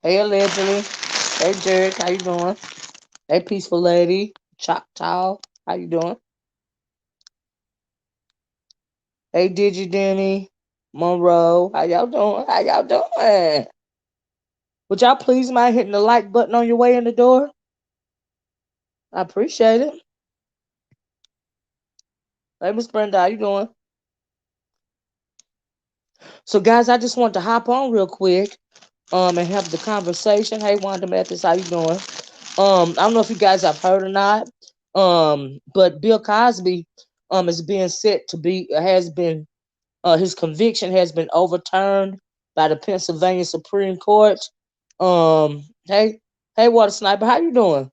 Hey, allegedly. Hey, Derek. How you doing? Hey, peaceful lady. Choctaw. How you doing? Hey, Digi Denny. Monroe. How y'all doing? How y'all doing? Would y'all please mind hitting the like button on your way in the door? I appreciate it. Hey, Miss Brenda. How you doing? So, guys, I just want to hop on real quick and have the conversation. Hey, Wanda Mathis. How you doing? I don't know if you guys have heard or not. But Bill Cosby is being set to be has been his conviction has been overturned by the Pennsylvania Supreme Court. Hey, Water Sniper, how you doing?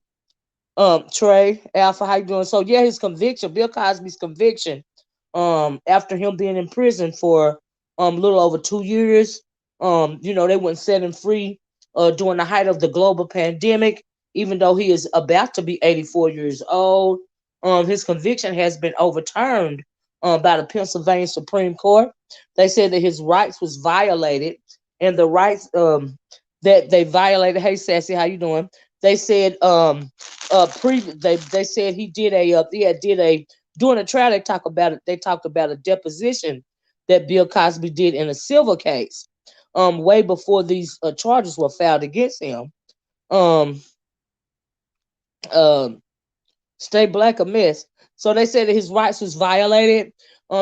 Trey Alpha, how you doing? So yeah, his conviction, Bill Cosby's conviction, after him being in prison for a little over 2 years, they wouldn't set him free during the height of the global pandemic, even though he is about to be 84 years old. His conviction has been overturned by the Pennsylvania Supreme Court. They said that his rights was violated, and the rights that they violated. Hey, Sassy, how you doing? They said they said he did a during the trial they talked about a deposition that Bill Cosby did in a civil case way before these charges were filed against him. Um um Stay black a mess. So they said that his rights was violated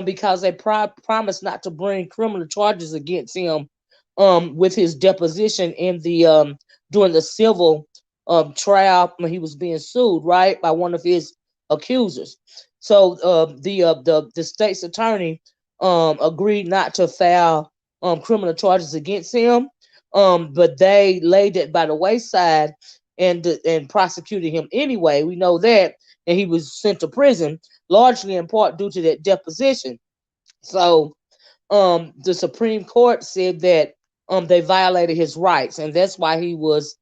because they promised not to bring criminal charges against him with his deposition in the during the civil trial when he was being sued, right, by one of his accusers. So the state's attorney agreed not to file criminal charges against him, but they laid it by the wayside and prosecuted him anyway. We know that, and he was sent to prison largely in part due to that deposition. So the Supreme Court said that they violated his rights, and that's why he was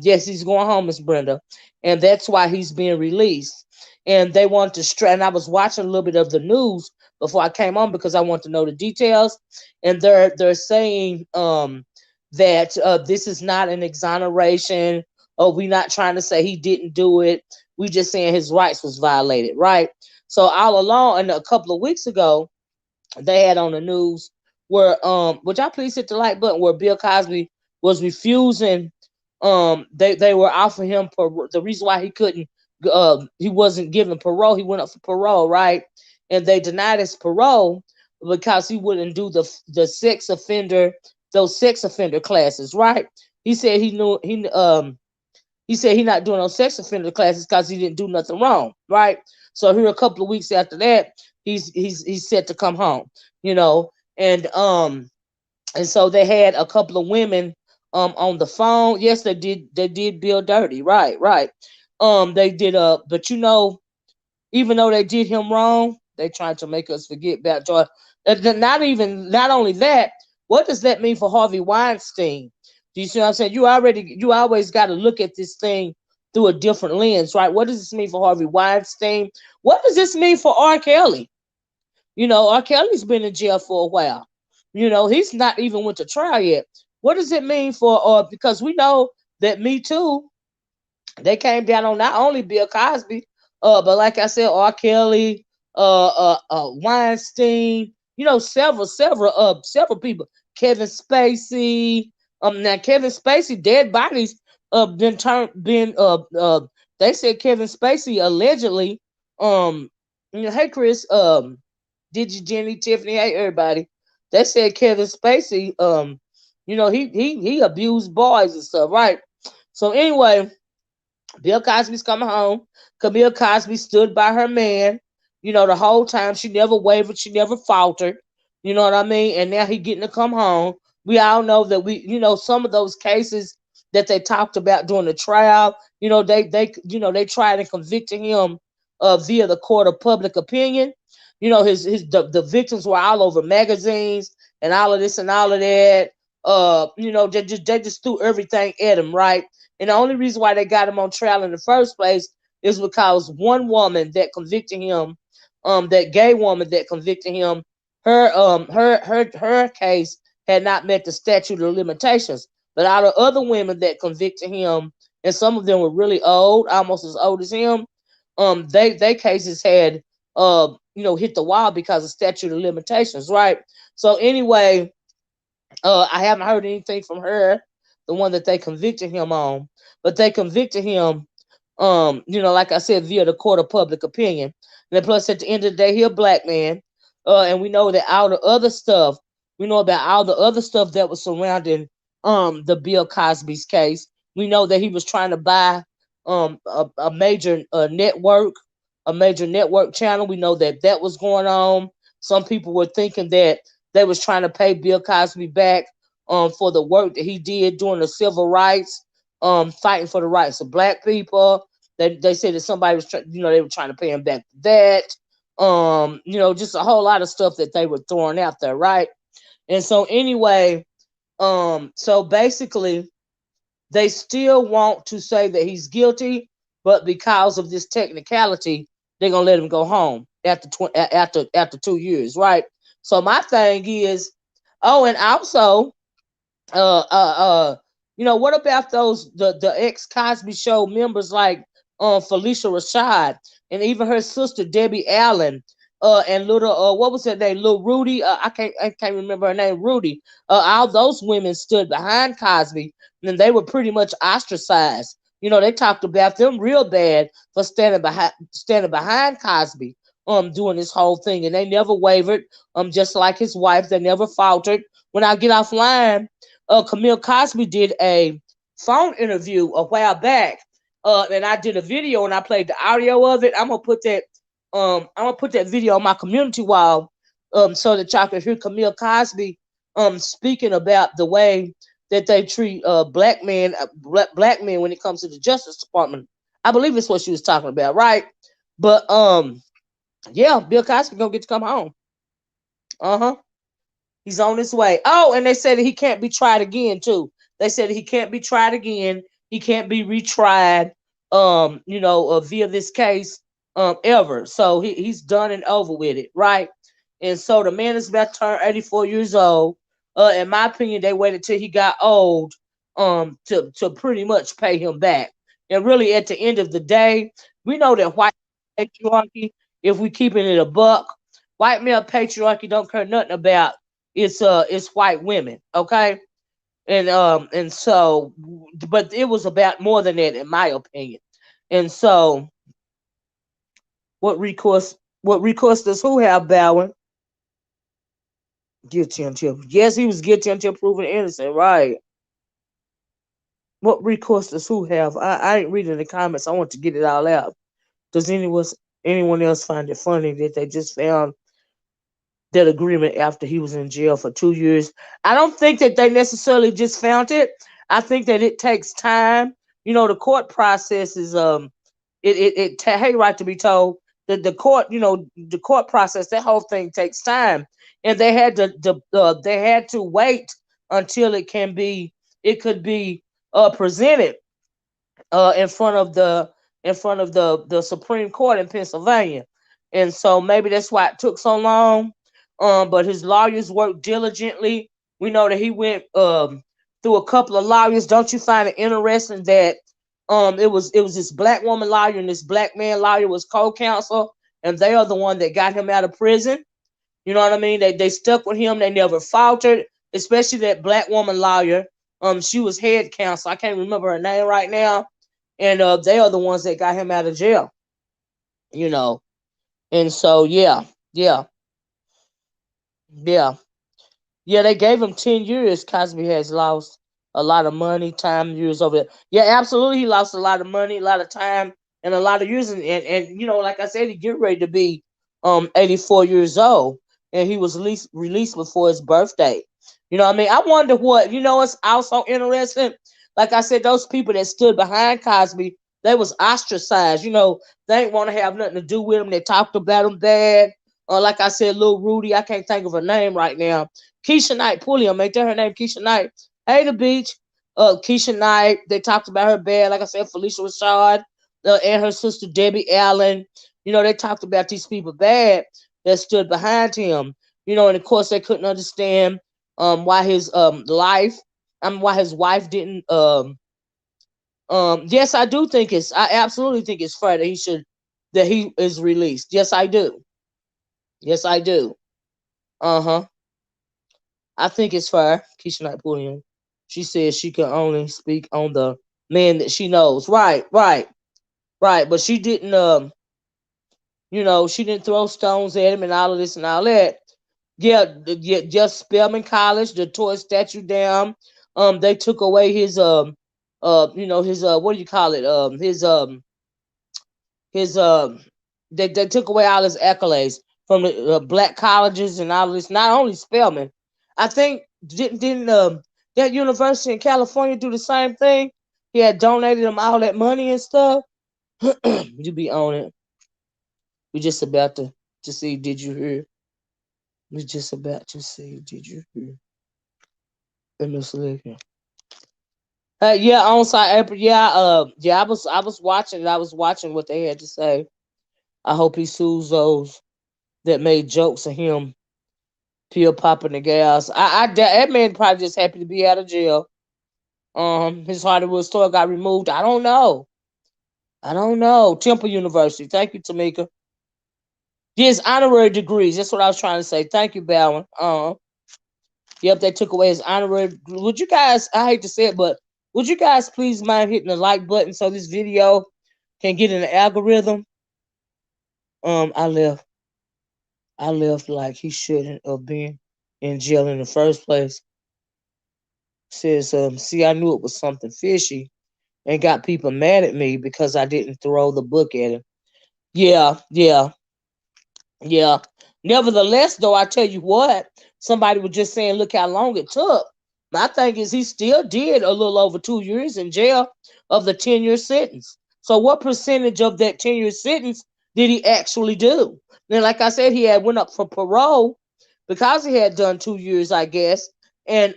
yes, he's going home, Miss Brenda, and that's why he's being released. And they want to and I was watching a little bit of the news before I came on because I want to know the details, and they're saying that this is not an exoneration. Oh, we're not trying to say he didn't do it. We just saying his rights was violated, right? So all along, and a couple of weeks ago, they had on the news where would y'all please hit the like button, where Bill Cosby was refusing, they were offering him the reason why he wasn't given parole, he went up for parole, right, and they denied his parole because he wouldn't do the those sex offender classes, right. He said he said he not doing no sex offender classes because he didn't do nothing wrong, right? So here a couple of weeks after that, he's set to come home, you know, and so they had a couple of women on the phone. Yes, they did Bill dirty, right, right. They did but even though they did him wrong, they tried to make us forget about George. Not only that, what does that mean for Harvey Weinstein? Do you see what I'm saying? You always got to look at this thing through a different lens, right? What does this mean for Harvey Weinstein? What does this mean for R. Kelly? R. Kelly's been in jail for a while. He's not even went to trial yet. What does it mean for because we know that Me Too, they came down on not only Bill Cosby, but like I said, R. Kelly, Weinstein, several people. Kevin Spacey. Now Kevin Spacey dead bodies been turned been they said Kevin Spacey allegedly hey Chris, did you Jenny, Tiffany, hey everybody. They said Kevin Spacey he abused boys and stuff, right? So anyway, Bill Cosby's coming home. Camille Cosby stood by her man, the whole time. She never wavered. She never faltered. You know what I mean? And now he getting to come home. We all know that some of those cases that they talked about during the trial, they tried and convicted him via the court of public opinion. The victims were all over magazines and all of this and all of that. They just threw everything at him, right? And the only reason why they got him on trial in the first place is because one woman that convicted him, that gay woman that convicted him, her case had not met the statute of limitations. But out of other women that convicted him, and some of them were really old, almost as old as him, they cases had hit the wall because of statute of limitations, right? So anyway, I haven't heard anything from her, the one that they convicted him on, but they convicted him, like I said, via the court of public opinion. And then plus, at the end of the day, he a black man, and we know that all the other stuff, we know about all the other stuff that was surrounding the Bill Cosby's case. We know that he was trying to buy a major network, a major network channel. We know that that was going on. Some people were thinking that they was trying to pay Bill Cosby back for the work that he did during the civil rights, fighting for the rights of black people. They said that somebody was they were trying to pay him back for that. Just a whole lot of stuff that they were throwing out there, right? And so anyway, so basically they still want to say that he's guilty, but because of this technicality, they're gonna let him go home after 2 years, right? So my thing is, oh, and also, what about the ex Cosby Show members like Felicia Rashad and even her sister Debbie Allen, and little what was her name, little Rudy? I can't remember her name, Rudy. All those women stood behind Cosby, and they were pretty much ostracized. They talked about them real bad for standing behind Cosby, doing this whole thing, and they never wavered. Just like his wife, they never faltered. When I get offline, Camille Cosby did a phone interview a while back, and I did a video and I played the audio of it. I'm gonna put that video on my community wall, so that y'all can hear Camille Cosby speaking about the way that they treat black men when it comes to the Justice Department. I believe it's what she was talking about, right? But yeah, Bill Cosby gonna get to come home. Uh-huh. He's on his way. Oh, and they said that he can't be tried again too. They said he can't be tried again. He can't be retried. Via this case, ever. So he's done and over with it, right? And so the man is about to turn 84 years old. In my opinion, they waited till he got old, to pretty much pay him back. And really, at the end of the day, we know that white patriarchy, if we keeping it a buck, white male patriarchy don't care nothing about it's white women, okay? And so, but it was about more than that, in my opinion. And so, what recourse does who have, Bowen? Guilty until, yes, he was guilty until proven innocent, right? What recourse does who have? I ain't reading the comments. I want to get it all out. Does anyone else find it funny that they just found that agreement after he was in jail for 2 years? I don't think that they necessarily just found it. I think that it takes time. The court process is hey, right to be told that the court process, that whole thing takes time, and they had to wait until it could be presented in front of the Supreme Court in Pennsylvania. And so maybe that's why it took so long. But his lawyers worked diligently. We know that he went through a couple of lawyers. Don't you find it interesting that it was this black woman lawyer and this black man lawyer was co-counsel, and they are the one that got him out of prison? You know what I mean? They stuck with him. They never faltered, especially that black woman lawyer. She was head counsel. I can't remember her name right now. And they are the ones that got him out of jail. And so yeah. They gave him 10 years. Cosby has lost a lot of money, time, years over there. Yeah, absolutely. He lost a lot of money, a lot of time, and a lot of years. And like I said, he get ready to be 84 years old. And he was released before his birthday. You know what I mean? I wonder what, it's also interesting. Like I said, those people that stood behind Cosby, they was ostracized. They ain't want to have nothing to do with him. They talked about him bad. Like I said, little Rudy, I can't think of her name right now. Keisha Knight Pulliam, ain't that her name? Keisha Knight. Hey, the beach. Keisha Knight, they talked about her bad. Like I said, Felicia Rashad and her sister Debbie Allen. They talked about these people bad that stood behind him. And of course they couldn't understand why his life Why his wife didn't. Yes, I do think I absolutely think it's fair that he is released. Yes, I do. Yes, I do. Uh-huh. I think it's fair. Keisha Knight Pulliam. She says she can only speak on the men that she knows. Right, right, right. But she didn't she didn't throw stones at him and all of this and all that. Yeah, yeah, just Spelman College, the tore his statue down. They took away his his what do you call it? His they took away all his accolades from the black colleges and all of this. Not only Spelman, I think didn't that university in California do the same thing? He had donated them all that money and stuff. You be on it. We just about to see. Did you hear? We just about to see. Did you hear? In Miss Lincoln. Yeah, on site April. Yeah, yeah. I was watching. I was watching what they had to say. I hope he sues those that made jokes of him pill popping the gas. That man probably just happy to be out of jail. His Hollywood store got removed. I don't know. I don't know. Temple University. Thank you, Tamika. Yes, honorary degrees. That's what I was trying to say. Thank you, Bowen. Yep, they took away his honorary. Would you guys? I hate to say it, but would you guys please mind hitting the like button so this video can get in the algorithm? I left. I left like he shouldn't have been in jail in the first place. Says, see, I knew it was something fishy and got people mad at me because I didn't throw the book at him. Yeah, yeah, yeah. Nevertheless, though, I tell you what, somebody was just saying, look how long it took. My thing is, he still did a little over 2 years in jail of the 10-year sentence. So, what percentage of that 10-year sentence did he actually do? Then, like I said, he had went up for parole because he had done 2 years, I guess, and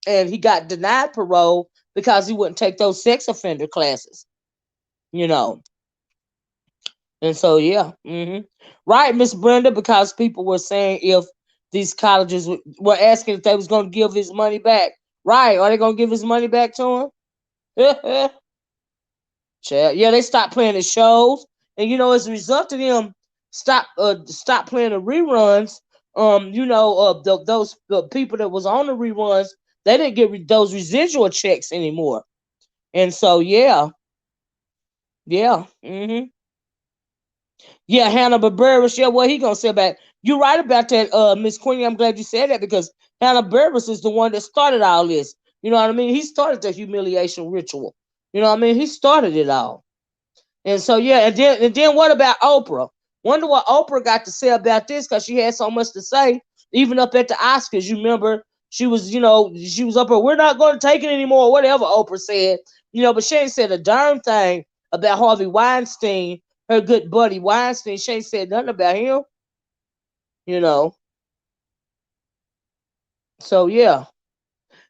he got denied parole because he wouldn't take those sex offender classes, you know. And so, yeah, right, Miss Brenda, because people were saying if these colleges were asking if they was going to give his money back. Right, are they going to give his money back to him? Yeah, they stopped playing the shows, and as a result of them stop playing the reruns. Those the people that was on the reruns, they didn't get those residual checks anymore, and so yeah, yeah, yeah, Hannah Barberis. Yeah, what he gonna say about you? Right about that, Miss Queenie. I'm glad you said that because Hannah Barberis is the one that started all this. You know what I mean? He started the humiliation ritual. You know what I mean? He started it all. And so yeah, and then what about Oprah? Wonder what Oprah got to say about this because she had so much to say, even up at the Oscars. You remember she was up there. We're not going to take it anymore. Whatever Oprah said, but she ain't said a darn thing about Harvey Weinstein, her good buddy Weinstein. She ain't said nothing about him. You know. So yeah,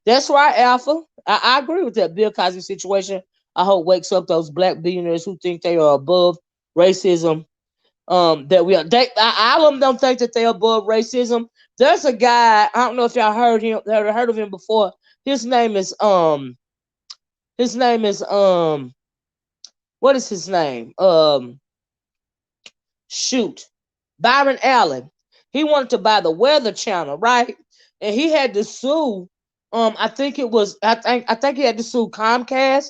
that's right, Alpha. I agree with that Bill Cosby situation. I hope wakes up those black billionaires who think they are above racism. That we are all of them don't think that they're above racism. There's a guy, I don't know if y'all heard of him before. His name is what is his name? Shoot. Byron Allen. He wanted to buy the Weather Channel, right? And he had to sue I think he had to sue Comcast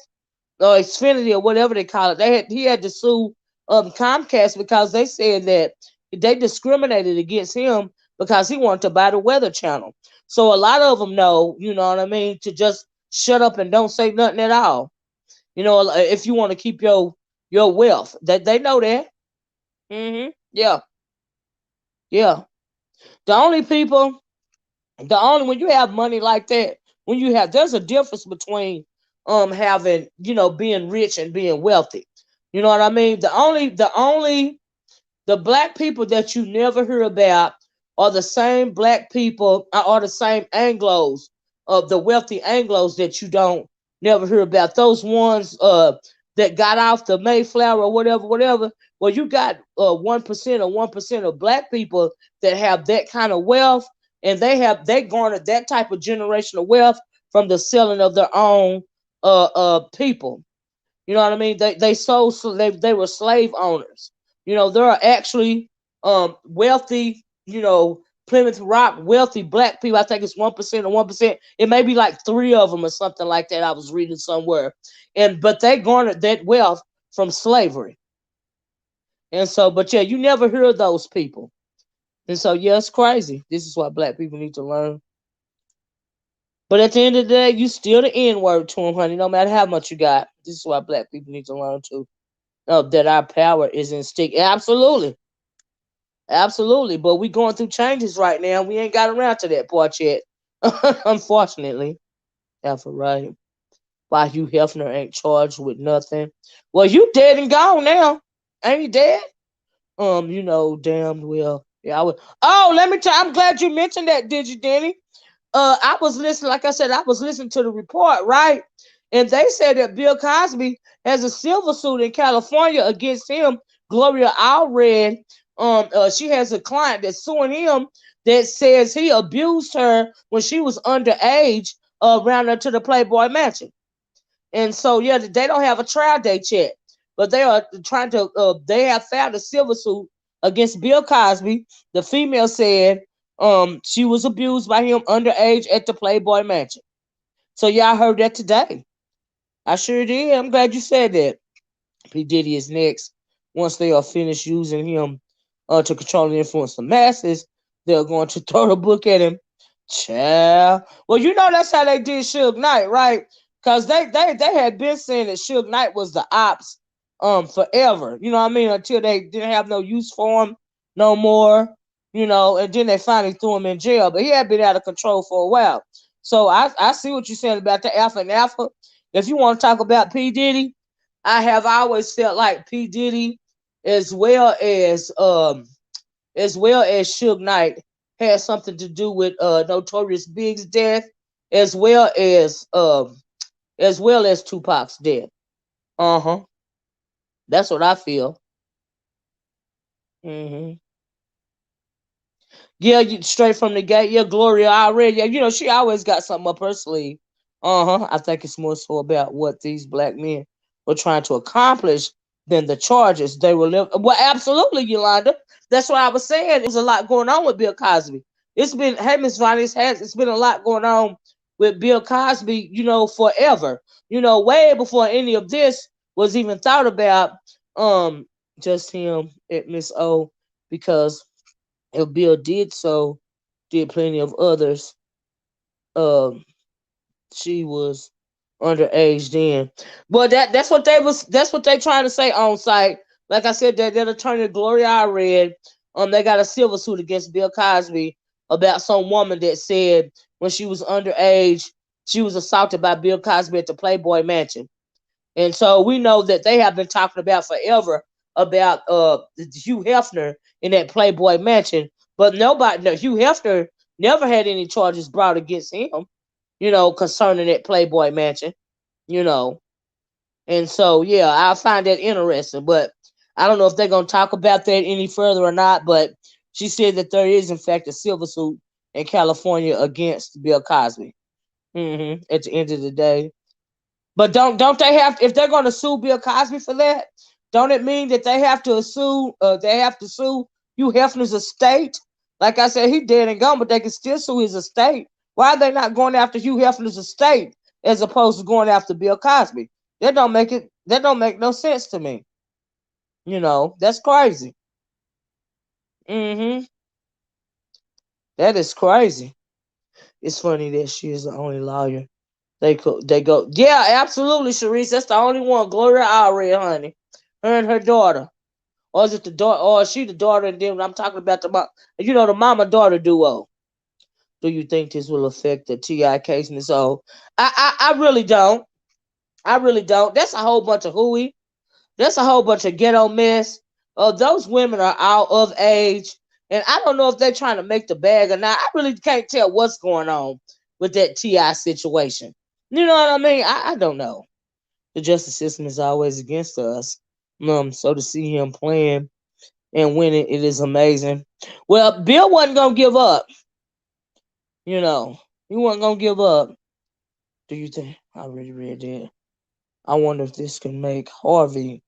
or Xfinity or whatever they call it. He had to sue Comcast because they said that they discriminated against him because he wanted to buy the Weather Channel. So a lot of them know, you know what I mean, to just shut up and don't say nothing at all. If you want to keep your wealth, that they know that. Yeah, yeah. The only people, when you have money like that, there's a difference between having being rich and being wealthy. You know what I mean? The black people that you never hear about are the same black people are the same Anglos of the wealthy Anglos that you don't never hear about. Those ones that got off the Mayflower or whatever. Well, you got 1% or 1% of black people that have that kind of wealth, and they garnered that type of generational wealth from the selling of their own people. You know what I mean? They sold, so they were slave owners. You know, there are actually wealthy, you know, Plymouth Rock wealthy black people. I think it's 1% or 1%. It may be like three of them or something like that. I was reading somewhere, but they garnered that wealth from slavery. And so, but yeah, you never hear of those people. And so, yeah, it's crazy. This is what black people need to learn. But at the end of the day, you still the N word to them, honey. No matter how much you got, this is what black people need to learn too. That our power is in stick. Absolutely, absolutely. But we going through changes right now. We ain't got around to that part yet, unfortunately. That's right. Why Hugh Hefner ain't charged with nothing? Well, you dead and gone now. Ain't he dead? You know damn well. Yeah, I would. Oh, let me tell. I'm glad you mentioned that, did you, Denny? I was listening, like I said, I was listening to the report, right? And they said that Bill Cosby has a civil suit in California against him. Gloria Allred, she has a client that's suing him that says he abused her when she was underage around her to the Playboy Mansion. And so, yeah, they don't have a trial date yet, but they are trying to. They have filed a civil suit against Bill Cosby. The female said she was abused by him underage at the Playboy Mansion. So yeah, I heard that today. I sure did. I'm glad you said that. P. Diddy is next. Once they are finished using him to control and influence the masses, they're going to throw the book at him. Child. Well, you know that's how they did Suge Knight, right? Because they had been saying that Suge Knight was the ops forever. You know what I mean? Until they didn't have no use for him no more. You know, and then they finally threw him in jail. But he had been out of control for a while. So I see what you're saying about the Alpha and Alpha. If you want to talk about P. Diddy, I have always felt like P. Diddy as well as Suge Knight had something to do with Notorious Big's death, as well as Tupac's death. Uh-huh. That's what I feel. Hmm. Yeah, you straight from the gate. Yeah, Gloria already. Yeah, you know, she always got something up her sleeve. Uh-huh. I think it's more so about what these black men were trying to accomplish than the charges they were living. Well, absolutely, Yolanda. That's what I was saying. It was a lot going on with Bill Cosby. It's been, hey, Miss Vonnie, it's been a lot going on with Bill Cosby, you know, forever. You know, way before any of this was even thought about. Um, just him at Miss O, because if Bill did so, did plenty of others. Um, she was underage then. But that's what they trying to say on site. Like I said, that attorney Gloria I read, they got a civil suit against Bill Cosby about some woman that said when she was underage, she was assaulted by Bill Cosby at the Playboy Mansion. And so we know that they have been talking about forever about Hugh Hefner in that Playboy Mansion, but nobody, no, Hugh Hefner never had any charges brought against him, you know, concerning that Playboy Mansion, you know. And so, yeah, I find that interesting, but I don't know if they're going to talk about that any further or not. But she said that there is, in fact, a civil suit in California against Bill Cosby. At the end of the day, but don't they have, if they're going to sue Bill Cosby for that? Don't it mean that they have to sue? They have to sue Hugh Hefner's estate. Like I said, he dead and gone, but they can still sue his estate. Why are they not going after Hugh Hefner's estate as opposed to going after Bill Cosby? That don't make it. That don't make no sense to me. You know, that's crazy. Hmm. That is crazy. It's funny that she is the only lawyer. They go. Yeah, absolutely, Sharice. That's the only one. Gloria Allred, honey. Her and her daughter. Or is it the daughter? Or is she the daughter? And then I'm talking about the mom. You know, the mama daughter duo. Do you think this will affect the Ti case? And so I really don't. I really don't. That's a whole bunch of hooey. That's a whole bunch of ghetto mess. Those women are out of age, and I don't know if they're trying to make the bag or not. I really can't tell what's going on with that Ti situation. You know what I mean? I don't know. The justice system is always against us. So to see him playing and winning, it is amazing. Well, Bill wasn't gonna give up. You know, he wasn't gonna give up. Do you think? I already read that. I wonder if this can make Harvey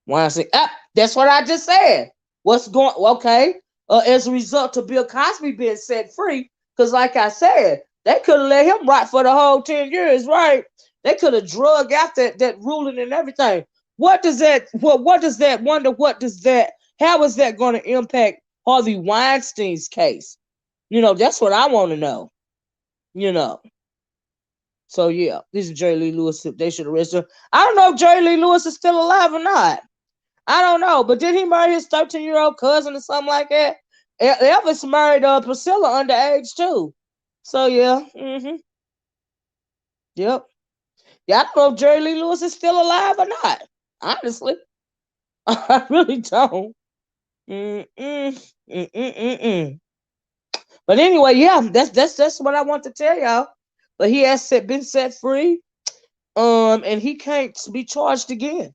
Weinstein. That's what I just said. What's going? Okay. As a result of Bill Cosby being set free, because like I said, they could have let him rot for the whole 10 years, right? They could have drug out that ruling and everything. What does that? What does that? Wonder what does that? How is that going to impact Harvey Weinstein's case? That's what I want to know. You know. So yeah, this is Jerry Lee Lewis. They should arrest her. I don't know if Jerry Lee Lewis is still alive or not. I don't know, but did he marry his 13-year-old cousin or something like that? Elvis married Priscilla underage too. So yeah, yep. Yeah, I don't know if Jerry Lee Lewis is still alive or not. Honestly, I really don't. But anyway, yeah, that's what I want to tell y'all. But he has been set free, and he can't be charged again.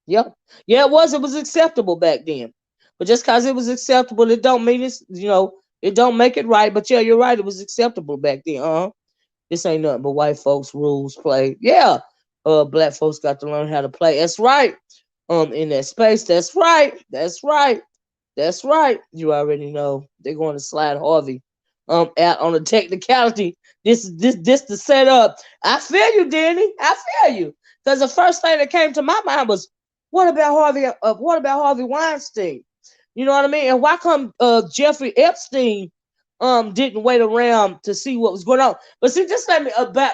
Yep. Yeah, it was acceptable back then. But just because it was acceptable, it don't mean it don't make it right. But yeah, you're right, it was acceptable back then. This ain't nothing but white folks rules play. Yeah. Black folks got to learn how to play. That's right. In that space. That's right. That's right. That's right. You already know they're going to slide Harvey out on a technicality. This the setup. I feel you, Danny. I feel you. Because the first thing that came to my mind was, what about Harvey? What about Harvey Weinstein? You know what I mean? And why come Jeffrey Epstein didn't wait around to see what was going on? But see, just let me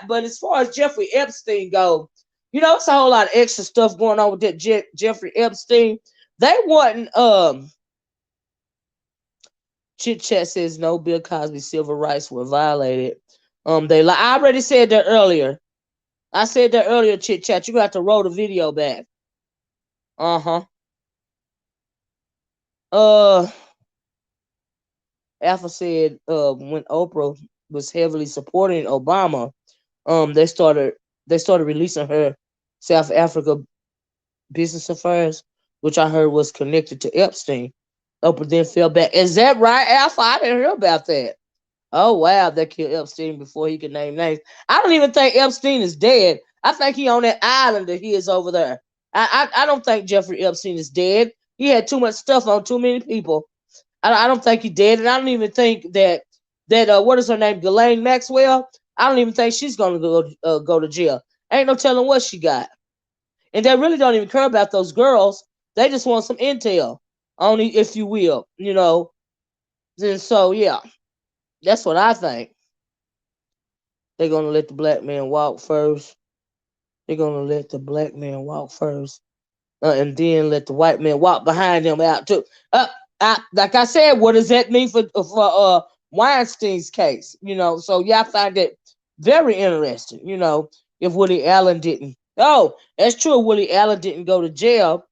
But as far as Jeffrey Epstein go, it's a whole lot of extra stuff going on with that Jeffrey Epstein. They wasn't Chit Chat says no, Bill Cosby's civil rights were violated. I already said that earlier. I said that earlier, Chit Chat. You got to roll the video back. Alpha said when Oprah was heavily supporting Obama, they started releasing her South Africa business affairs, which I heard was connected to Epstein. Oprah then fell back. Is that right, Alpha? I didn't hear about that. Oh wow, they killed Epstein before he could name names. I don't even think Epstein is dead. I think he on that island that he is over there. I don't think Jeffrey Epstein is dead. He had too much stuff on too many people. I don't think he's dead, and I don't even think that what is her name, Ghislaine Maxwell. I don't even think she's gonna go to jail. Ain't no telling what she got, and they really don't even care about those girls. They just want some intel, only if you will, And so yeah, that's what I think. They're gonna let the black man walk first. They're gonna let the black man walk first, and then let the white man walk behind him out too. Like I said, what does that mean for Weinstein's case? So yeah, I find that very interesting. If Woody Allen didn't. Oh, that's true. Woody Allen didn't go to jail.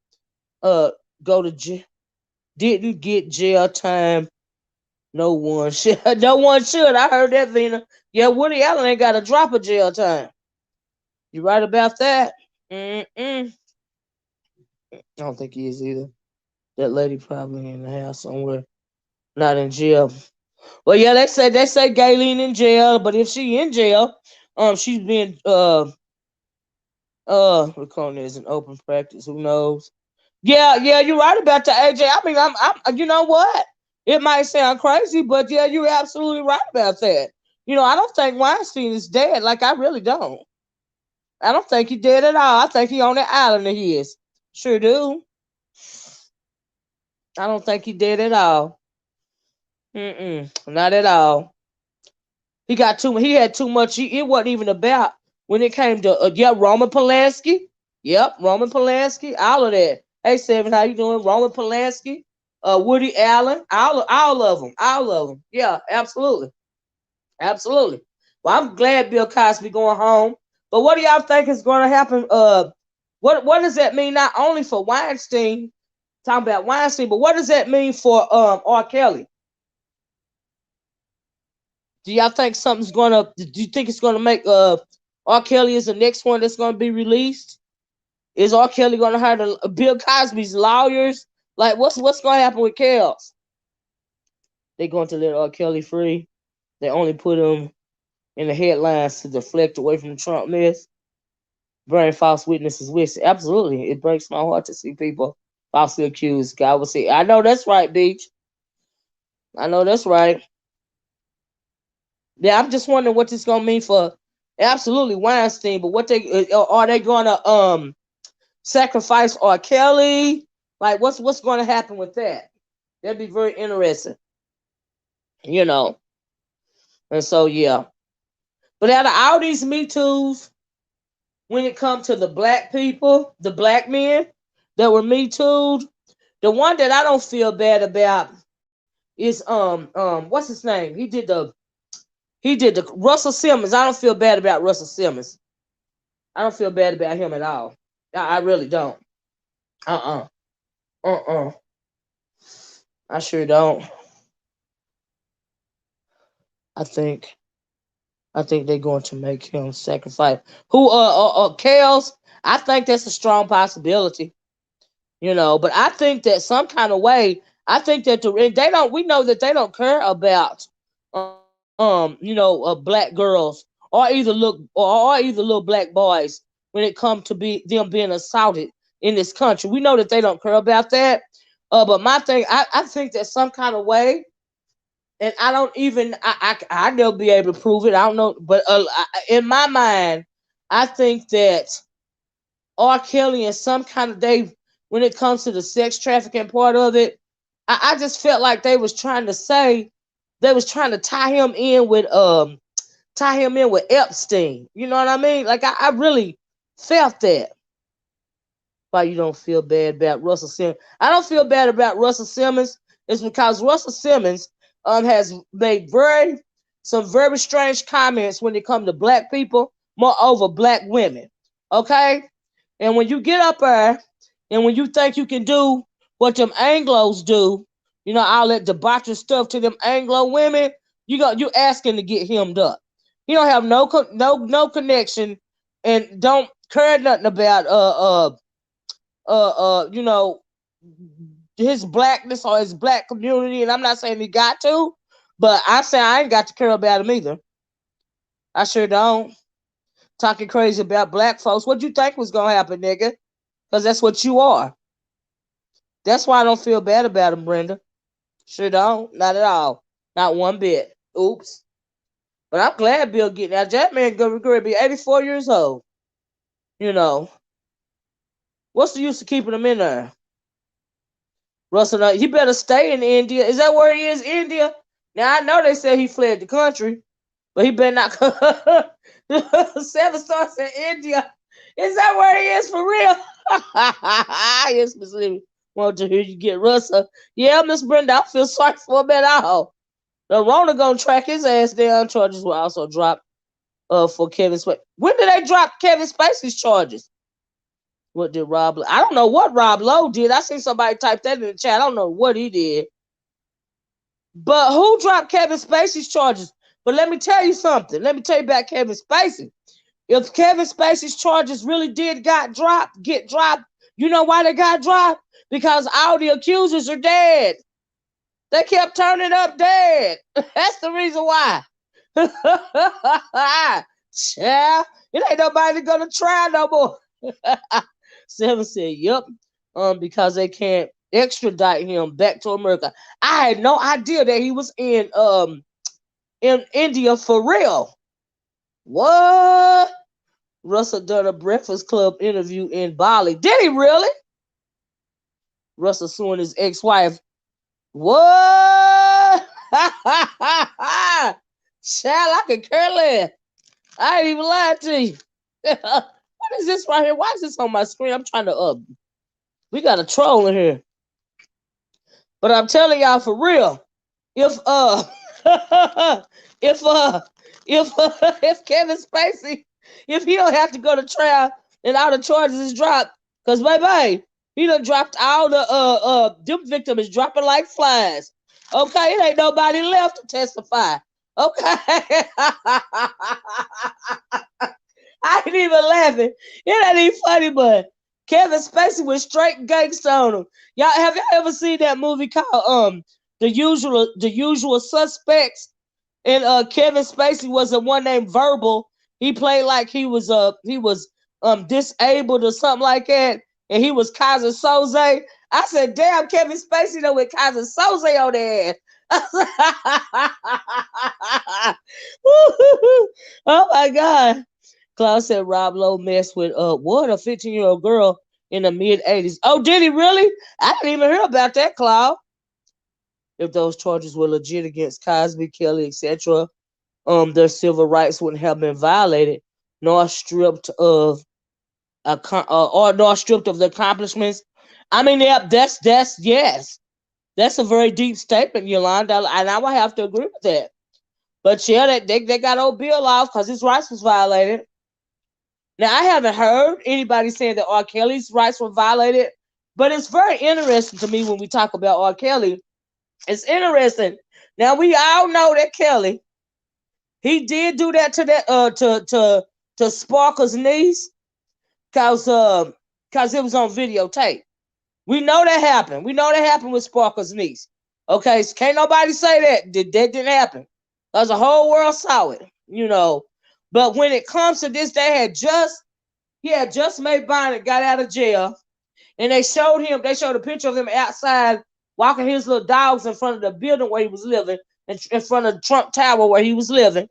Didn't get jail time. No one should. No one should. I heard that, Vina. Yeah, Woody Allen ain't got a drop of jail time. You right about that? I don't think he is either. That lady probably in the house somewhere, not in jail. Well, yeah, they say Gayleen in jail, but if she in jail, she's being we're calling it as an open practice. Who knows? Yeah, you're right about the AJ. I mean, I'm you know what? It might sound crazy, but yeah, you're absolutely right about that. I don't think Weinstein is dead. Like, I really don't. I don't think he dead at all. I think he on that island of his. Sure do. I don't think he dead at all. Not at all. He had too much. It wasn't even about when it came to Roman Polanski. Yep, Roman Polanski. All of that. Hey, Seven, how you doing? Roman Polanski, Woody Allen, all of them, all of them. Yeah, absolutely, absolutely. Well, I'm glad Bill Cosby going home. But what do y'all think is going to happen? What does that mean? Not only for Weinstein, talking about Weinstein, but what does that mean for R. Kelly? Do y'all think something's gonna? Do you think it's gonna make R. Kelly is the next one that's gonna be released? Is R. Kelly gonna hire Bill Cosby's lawyers? Like, what's gonna happen with Kels? They going to let R. Kelly free. They only put him in the headlines to deflect away from the Trump mess. Bring false witnesses with it. Absolutely. It breaks my heart to see people falsely accused. God will say, I know that's right, Beach. I know that's right. Yeah, I'm just wondering what this is gonna mean for absolutely Weinstein, but what they are they gonna sacrifice R. Kelly? Like what's gonna happen with that? That'd be very interesting, you know. And so yeah. But out of all these Me Too's, when it comes to the black people, the black men that were Me Too'd, the one that I don't feel bad about is what's his name? He did the Russell Simmons. I don't feel bad about Russell Simmons. I don't feel bad about him at all. I really don't. Uh-uh. Uh-uh. I sure don't. I think they're going to make him sacrifice. Who Kales? I think that's a strong possibility. But I think that some kind of way, I think that we know that they don't care about black girls or either little black boys when it comes to them being assaulted in this country. We know that they don't care about that. But my thing, I think that some kind of way, and I don't even I never be able to prove it. I don't know, but in my mind, I think that R. Kelly and some kind of when it comes to the sex trafficking part of it, I just felt like they was trying to tie him in with Epstein. You know what I mean? Like I really felt that. Why you don't feel bad about Russell Simmons? I don't feel bad about Russell Simmons. It's because Russell Simmons has made some very strange comments when it comes to black people, moreover black women. Okay? And when you get up there and when you think you can do what them Anglos do, all that debaucherous stuff to them Anglo women, you asking to get hemmed up. He don't have no connection and don't care nothing about his blackness or his black community. And I'm not saying he got to, but I say I ain't got to care about him either. I sure don't. Talking crazy about black folks. What you think was gonna happen, nigga? Because that's what you are. That's why I don't feel bad about him, Brenda. Sure don't. Not at all. Not one bit. Oops. But I'm glad Bill getting out. That man going to be 84 years old. What's the use of keeping him in there? Russell, he better stay in India. Is that where he is, India? Now, I know they said he fled the country, but he better not. 7 stars in India. Is that where he is for real? Yes, Miss Libby. Want to hear you get Russell. Yeah, Miss Brenda, I feel sorry for him at all. The Rona gonna track his ass down. Charges were also dropped for Kevin Spacey. When did they drop Kevin Spacey's charges? What did Rob? I don't know what Rob Lowe did. I seen somebody type that in the chat. I don't know what he did. But who dropped Kevin Spacey's charges? But let me tell you something. Let me tell you about Kevin Spacey. If Kevin Spacey's charges really did get dropped, you know why they got dropped? Because all the accusers are dead. They kept turning up dead. That's the reason why. Yeah, it ain't nobody gonna try no more. 7 said, yep. Because they can't extradite him back to America. I had no idea that he was in India for real. What? Russell done a Breakfast Club interview in Bali. Did he really? Russell suing his ex-wife. What? Child, I can care less. I ain't even lied to you. What is this right here? Why is this on my screen? I'm trying to we got a troll in here. But I'm telling y'all for real, if if Kevin Spacey, if he don't have to go to trial and all the charges is dropped, because baby, he done dropped all the them victims is dropping like flies. Okay, it ain't nobody left to testify. Okay. I ain't even laughing. It ain't even funny, but Kevin Spacey was straight gangsta on him. Have y'all ever seen that movie called The Usual Suspects? And Kevin Spacey was a one named Verbal. He played like he was disabled or something like that, and he was Kaiser Soze. I said, damn, Kevin Spacey though with Kaiser Soze on their ass. Oh my God. Claude said Rob Lowe messed with what, a 15-year-old girl in the mid-80s. Oh, did he really? I didn't even hear about that, Claude. If those charges were legit against Cosby, Kelly, etc., their civil rights wouldn't have been violated, nor stripped of nor stripped of the accomplishments. I mean, yeah, that's yes, that's a very deep statement, Yolanda, and I would have to agree with that. But yeah, they got old Bill off because his rights was violated. Now, I haven't heard anybody saying that R. Kelly's rights were violated, but it's very interesting to me when we talk about R. Kelly. It's interesting. Now, we all know that Kelly, he did do that to that to Sparkle's niece, cause it was on videotape. We know that happened. We know that happened with Sparkle's niece. Okay, so can't nobody say that didn't happen. Cause the whole world saw it, you know. But when it comes to this, he had just made bond and got out of jail, and they showed a picture of him outside walking his little dogs in front of the building where he was living, in front of the Trump Tower where he was living.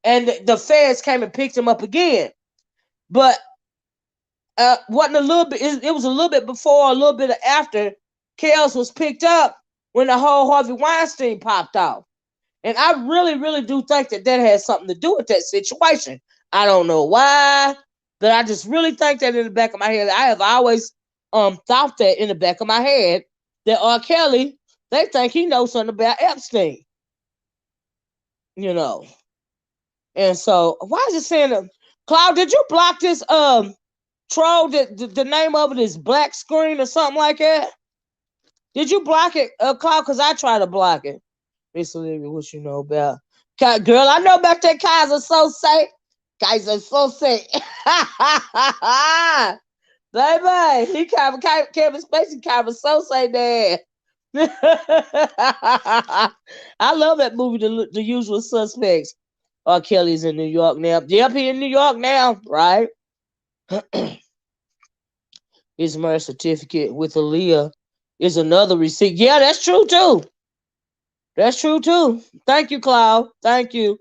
And the feds came and picked him up again. But wasn't a little bit, it was a little bit before, a little bit after Kels was picked up when the whole Harvey Weinstein popped off. And I really, really do think that has something to do with that situation. I don't know why, but I just really think that in the back of my head. I have always thought that in the back of my head that R. Kelly, they think he knows something about Epstein. You know. And so why is it saying Cloud, did you block this troll that the name of it is Black Screen or something like that? Did you block it, Cloud? Because I tried to block it. Miss Olivia, what you know about? Girl, I know about that Kaiser Soze. Kaiser Soze. Baby, he Kevin Spacey Kaiser Soze there. I love that movie, The Usual Suspects. R. Kelly's in New York now. Yep, he in New York now, right? His marriage certificate with Aaliyah is another receipt. Yeah, that's true too. That's true too. Thank you, Cloud. Thank you.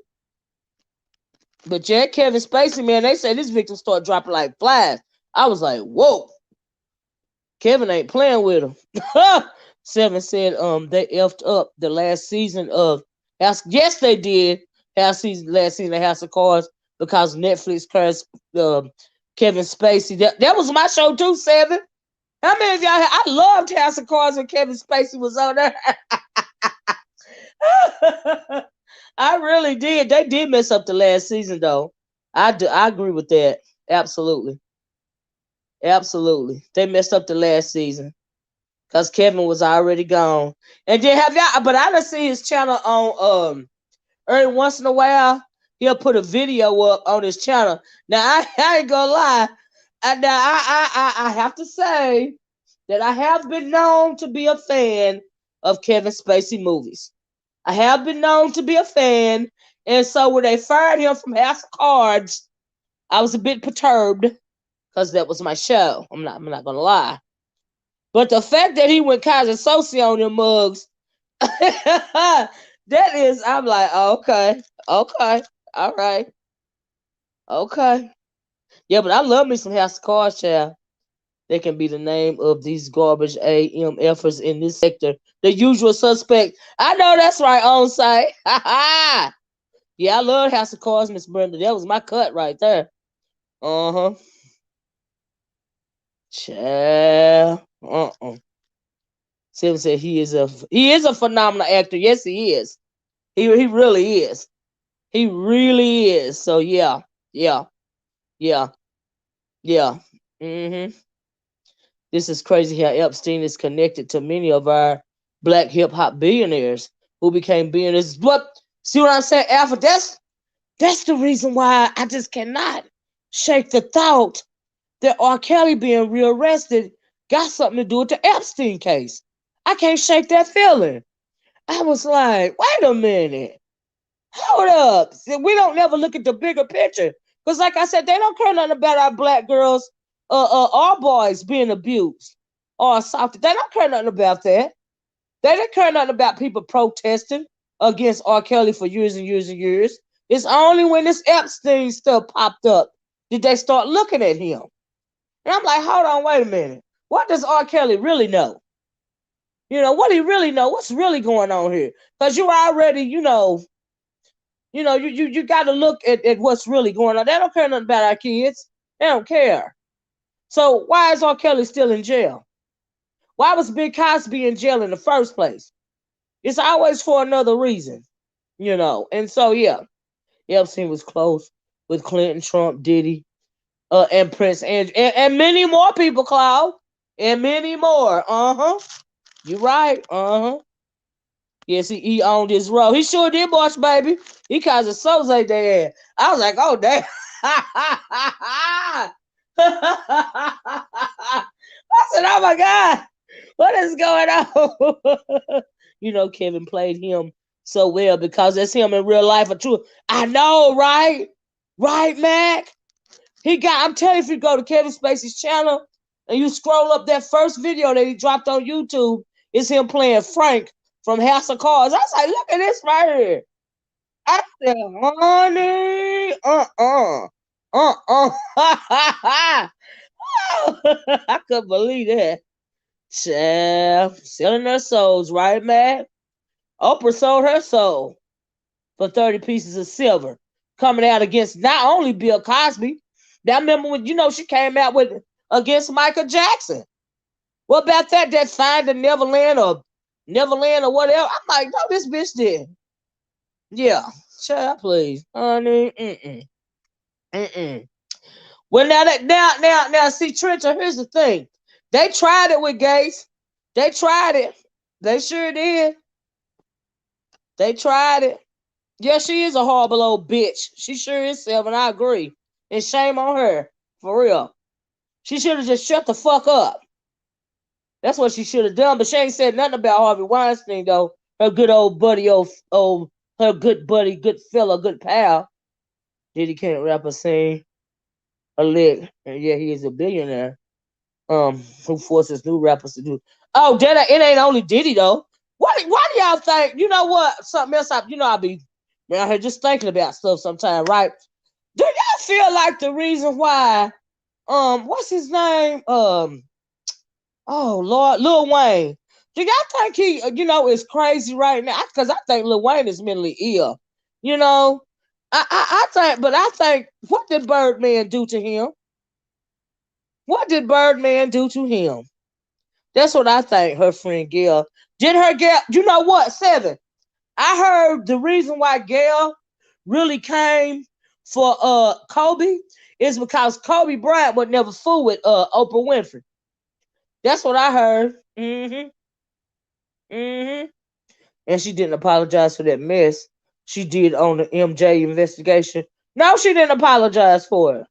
But yeah, Kevin Spacey, man, they say this victim started dropping like flies. I was like, whoa. Kevin ain't playing with him. Seven said they effed up the last season of House. Yes, they did. Last season of House of Cards because Netflix cursed Kevin Spacey. That was my show too, Seven. How many of y'all? I loved House of Cards when Kevin Spacey was on there. I really did. They did mess up the last season, though. I agree with that. Absolutely. They messed up the last season because Kevin was already gone. And then have y'all? But I done see his channel on every once in a while. He'll put a video up on his channel. Now I ain't gonna lie. I have to say that I have been known to be a fan of Kevin Spacey movies. I have been known to be a fan, and so when they fired him from House of Cards, I was a bit perturbed because that was my show. I'm not gonna lie, but the fact that he went Kaiser Soze on them mugs, that is, I'm like, okay, all right, okay, yeah, but I love me some House of Cards, child. They can be the name of these garbage AMFers in this sector. The Usual Suspect. I know that's right, on site. Yeah, I love House of Cards, Miss Brenda. That was my cut right there. Uh-huh. Child. Seven said he is a phenomenal actor. Yes, he is. He really is. He really is. So yeah. Mm-hmm. This is crazy how Epstein is connected to many of our black hip hop billionaires who became billionaires. But see what I'm saying, Alpha? That's the reason why I just cannot shake the thought that R. Kelly being rearrested got something to do with the Epstein case. I can't shake that feeling. I was like, wait a minute. hold up. See, we don't never look at the bigger picture. Because like I said, they don't care nothing about our black girls, our boys being abused or assaulted. They don't care nothing about that. They didn't care nothing about people protesting against R. Kelly for years and years and years. It's only when this Epstein stuff popped up did they start looking at him. And I'm like, hold on, wait a minute. What does R. Kelly really know? What do he really know? What's really going on here? Because you already, you got to look at what's really going on. They don't care nothing about our kids. They don't care. So why is R. Kelly still in jail? Why was Big Cosby in jail in the first place? It's always for another reason, And so, yeah, Epstein was close with Clinton, Trump, Diddy, and Prince Andrew, and many more people, Claude, and many more. You right. Yes, he owned his role. He sure did, boss baby. He caused a Soze there. I was like, oh damn. I said, oh my God, what is going on? Kevin played him so well because that's him in real life. I know, right? Right, Mac? I'm telling you, if you go to Kevin Spacey's channel and you scroll up that first video that he dropped on YouTube, it's him playing Frank from House of Cards. I was like, look at this right here. I said, honey, I couldn't believe that. Selling their souls, right, man? Oprah sold her soul for 30 pieces of silver, coming out against not only Bill Cosby. I remember when, she came out with against Michael Jackson. What about that? That Find the Neverland or whatever. I'm like, no, this bitch did. Yeah, child, please, honey. Well, now, see, Trencher. Here's the thing. They tried it with Gates. They tried it. They sure did. They tried it. Yeah, she is a horrible old bitch. She sure is, Seven. I agree. And shame on her, for real. She should have just shut the fuck up. That's what she should have done. But she ain't said nothing about Harvey Weinstein, though. Her good old buddy, her good buddy, good fella, good pal. Diddy can't rap or sing a lick. And yeah, he is a billionaire. Who forces new rappers to do. Oh, it ain't only Diddy, though. Why do y'all think? You know what? Something else, I be out here just thinking about stuff sometimes, right? Do y'all feel like the reason why, what's his name? Oh Lord, Lil Wayne. Do y'all think he, is crazy right now? Because I think Lil Wayne is mentally ill. I think, what did Birdman do to him? What did Birdman do to him? That's what I think. Her friend Gail did. Her Gail, you know what? Seven. I heard the reason why Gail really came for Kobe is because Kobe Bryant would never fool with Oprah Winfrey. That's what I heard. And she didn't apologize for that mess she did on the MJ investigation. No, she didn't apologize for it.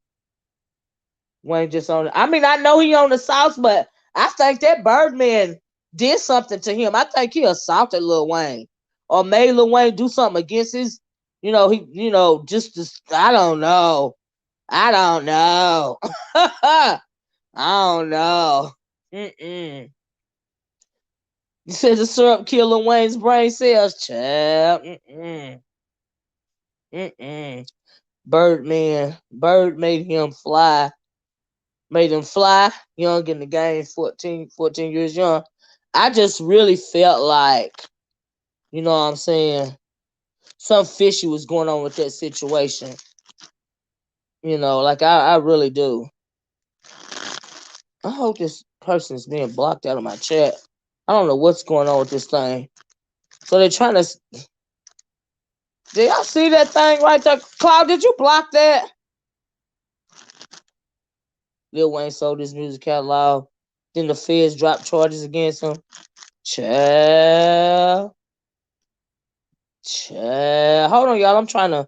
Wayne just on it. I mean, I know he on the South, but I think that Birdman did something to him. I think he assaulted Lil Wayne or made Lil Wayne do something against his, I don't know. I don't know. I don't know. You said the syrup killed Lil Wayne's brain cells, child. Bird made him fly. Made him fly, young in the game, 14 years young. I just really felt like, you know what I'm saying, some fishy was going on with that situation. Like I really do. I hope this person is being blocked out of my chat. I don't know what's going on with this thing. So they're trying to... Did y'all see that thing right there? Claude, did you block that? Lil Wayne sold his music catalog. Then the feds dropped charges against him. Child. Hold on, y'all. I'm trying to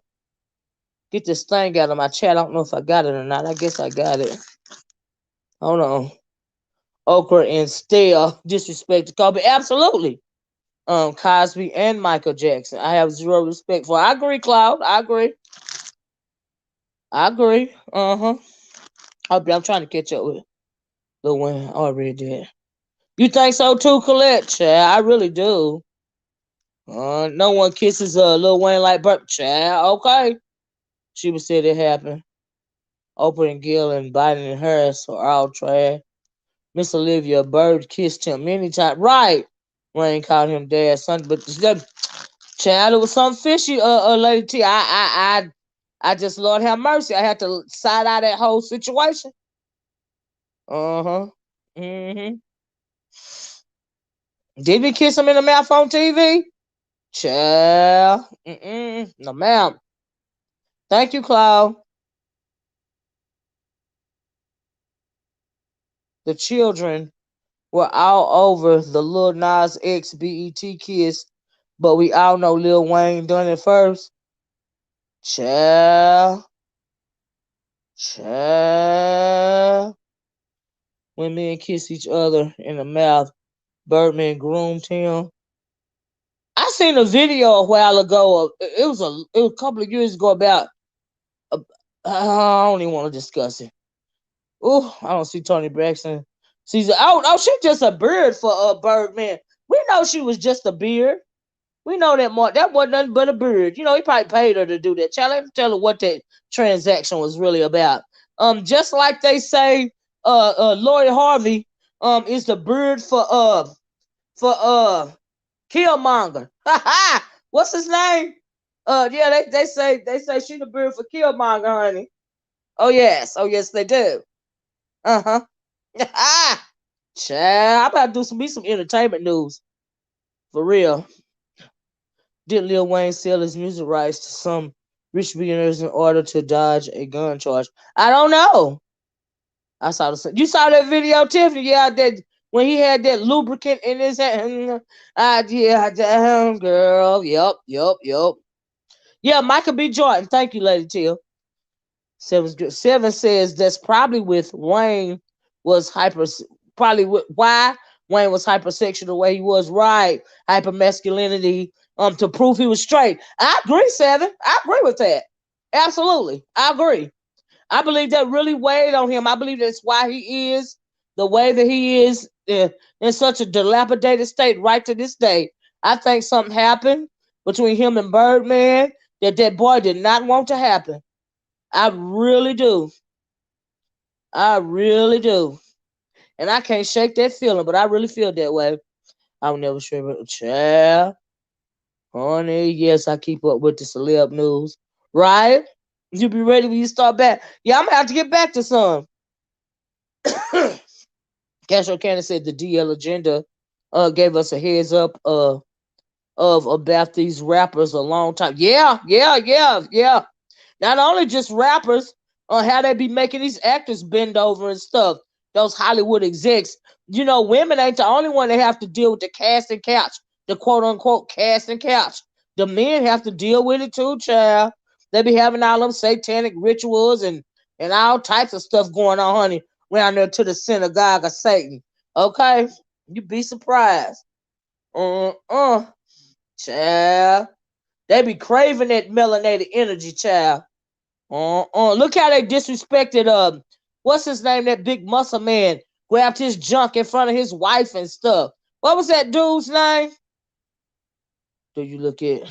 get this thing out of my chat. I don't know if I got it or not. I guess I got it. Hold on. Okra and Stale disrespect to Kobe. Absolutely. Cosby and Michael Jackson. I have zero respect for. I agree, Cloud. I agree. I agree. Uh-huh. I'm trying to catch up with Lil Wayne. I already did. You think so too, Colette? Child, I really do. No one kisses Lil Wayne like Burt. Child, okay. She would said it happened. Oprah and Gil and Biden and Harris are all trash. Miss Olivia Bird kissed him many times. Right. Wayne called him dad, son. But child, it was something fishy, Lady T. I just, Lord have mercy. I had to side out that whole situation. Uh-huh. Mm-hmm. Did we kiss him in the mouth on TV? Child. Mm-mm. No, ma'am. Thank you, Claude. The children were all over the Lil Nas X BET kiss, but we all know Lil Wayne done it first. Child. Child. When men kiss each other in the mouth, Birdman groomed him. I seen a video a while ago. It was a couple of years ago about. I don't even want to discuss it. Oh, I don't see Tony Braxton. She's she's just a beard for Birdman. We know she was just a beard. We know that more. That wasn't nothing but a beard. You know, he probably paid her to do that. Child, let me tell her what that transaction was really about. Just like they say, Lori Harvey, is the bird for Killmonger. What's his name? Yeah, they say she the bird for Killmonger, honey. Oh yes, they do. Uh huh. Child, I'm about to do some entertainment news for real. Did Lil Wayne sell his music rights to some rich billionaires in order to dodge a gun charge? I don't know. I saw you saw that video, Tiffany. Yeah, that when he had that lubricant in his hand. Yeah, damn girl. Yep. Yeah, Michael B. Jordan. Thank you, Lady Till. Seven says that's probably with Wayne was probably why Wayne was hypersexual the way he was, right? Hypermasculinity, to prove he was straight. I agree, Seven. I agree with that. Absolutely. I agree. I believe that really weighed on him. I believe that's why he is the way that he is, in such a dilapidated state right to this day. I think something happened between him and Birdman that boy did not want to happen. I really do. I really do. And I can't shake that feeling, but I really feel that way. I'll never share it. Child. Honey, yes, I keep up with the celeb news. Right? You be ready when you start back. Yeah, I'm gonna have to get back to some. Castro Cannon said the DL agenda gave us a heads up of about these rappers a long time. Yeah. Not only just rappers, how they be making these actors bend over and stuff. Those Hollywood execs. You know, women ain't the only one that have to deal with the casting couch, the quote unquote casting couch. The men have to deal with it too, child. They be having all them satanic rituals and all types of stuff going on, honey, around there to the synagogue of Satan. Okay? You be surprised. Child. They be craving that melanated energy, child. Look how they disrespected what's his name? That big muscle man grabbed his junk in front of his wife and stuff. What was that dude's name? Do you look at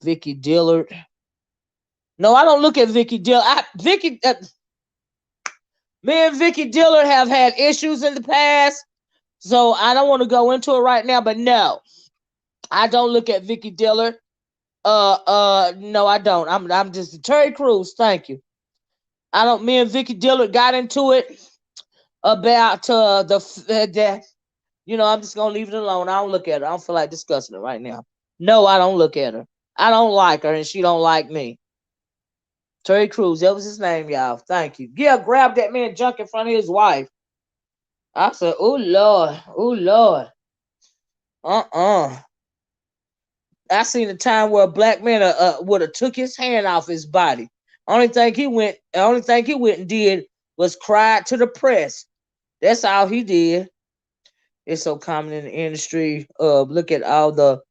Vicky Dillard? No, I don't look at Vicky Dillard. Me and Vicky Dillard have had issues in the past, so I don't want to go into it right now. But no, I don't look at Vicky Dillard. No, I don't. I'm just Terry Crews. Thank you. I don't. Me and Vicky Dillard got into it about the I'm just gonna leave it alone. I don't look at her. I don't feel like discussing it right now. No, I don't look at her. I don't like her, and she don't like me. Terry Crews, that was his name, y'all. Thank you. Yeah, grab that man junk in front of his wife. I said, oh Lord. I seen a time where a black man would have took his hand off his body. Only thing he went and did was cry to the press. That's all he did. It's so common in the industry. Look at all the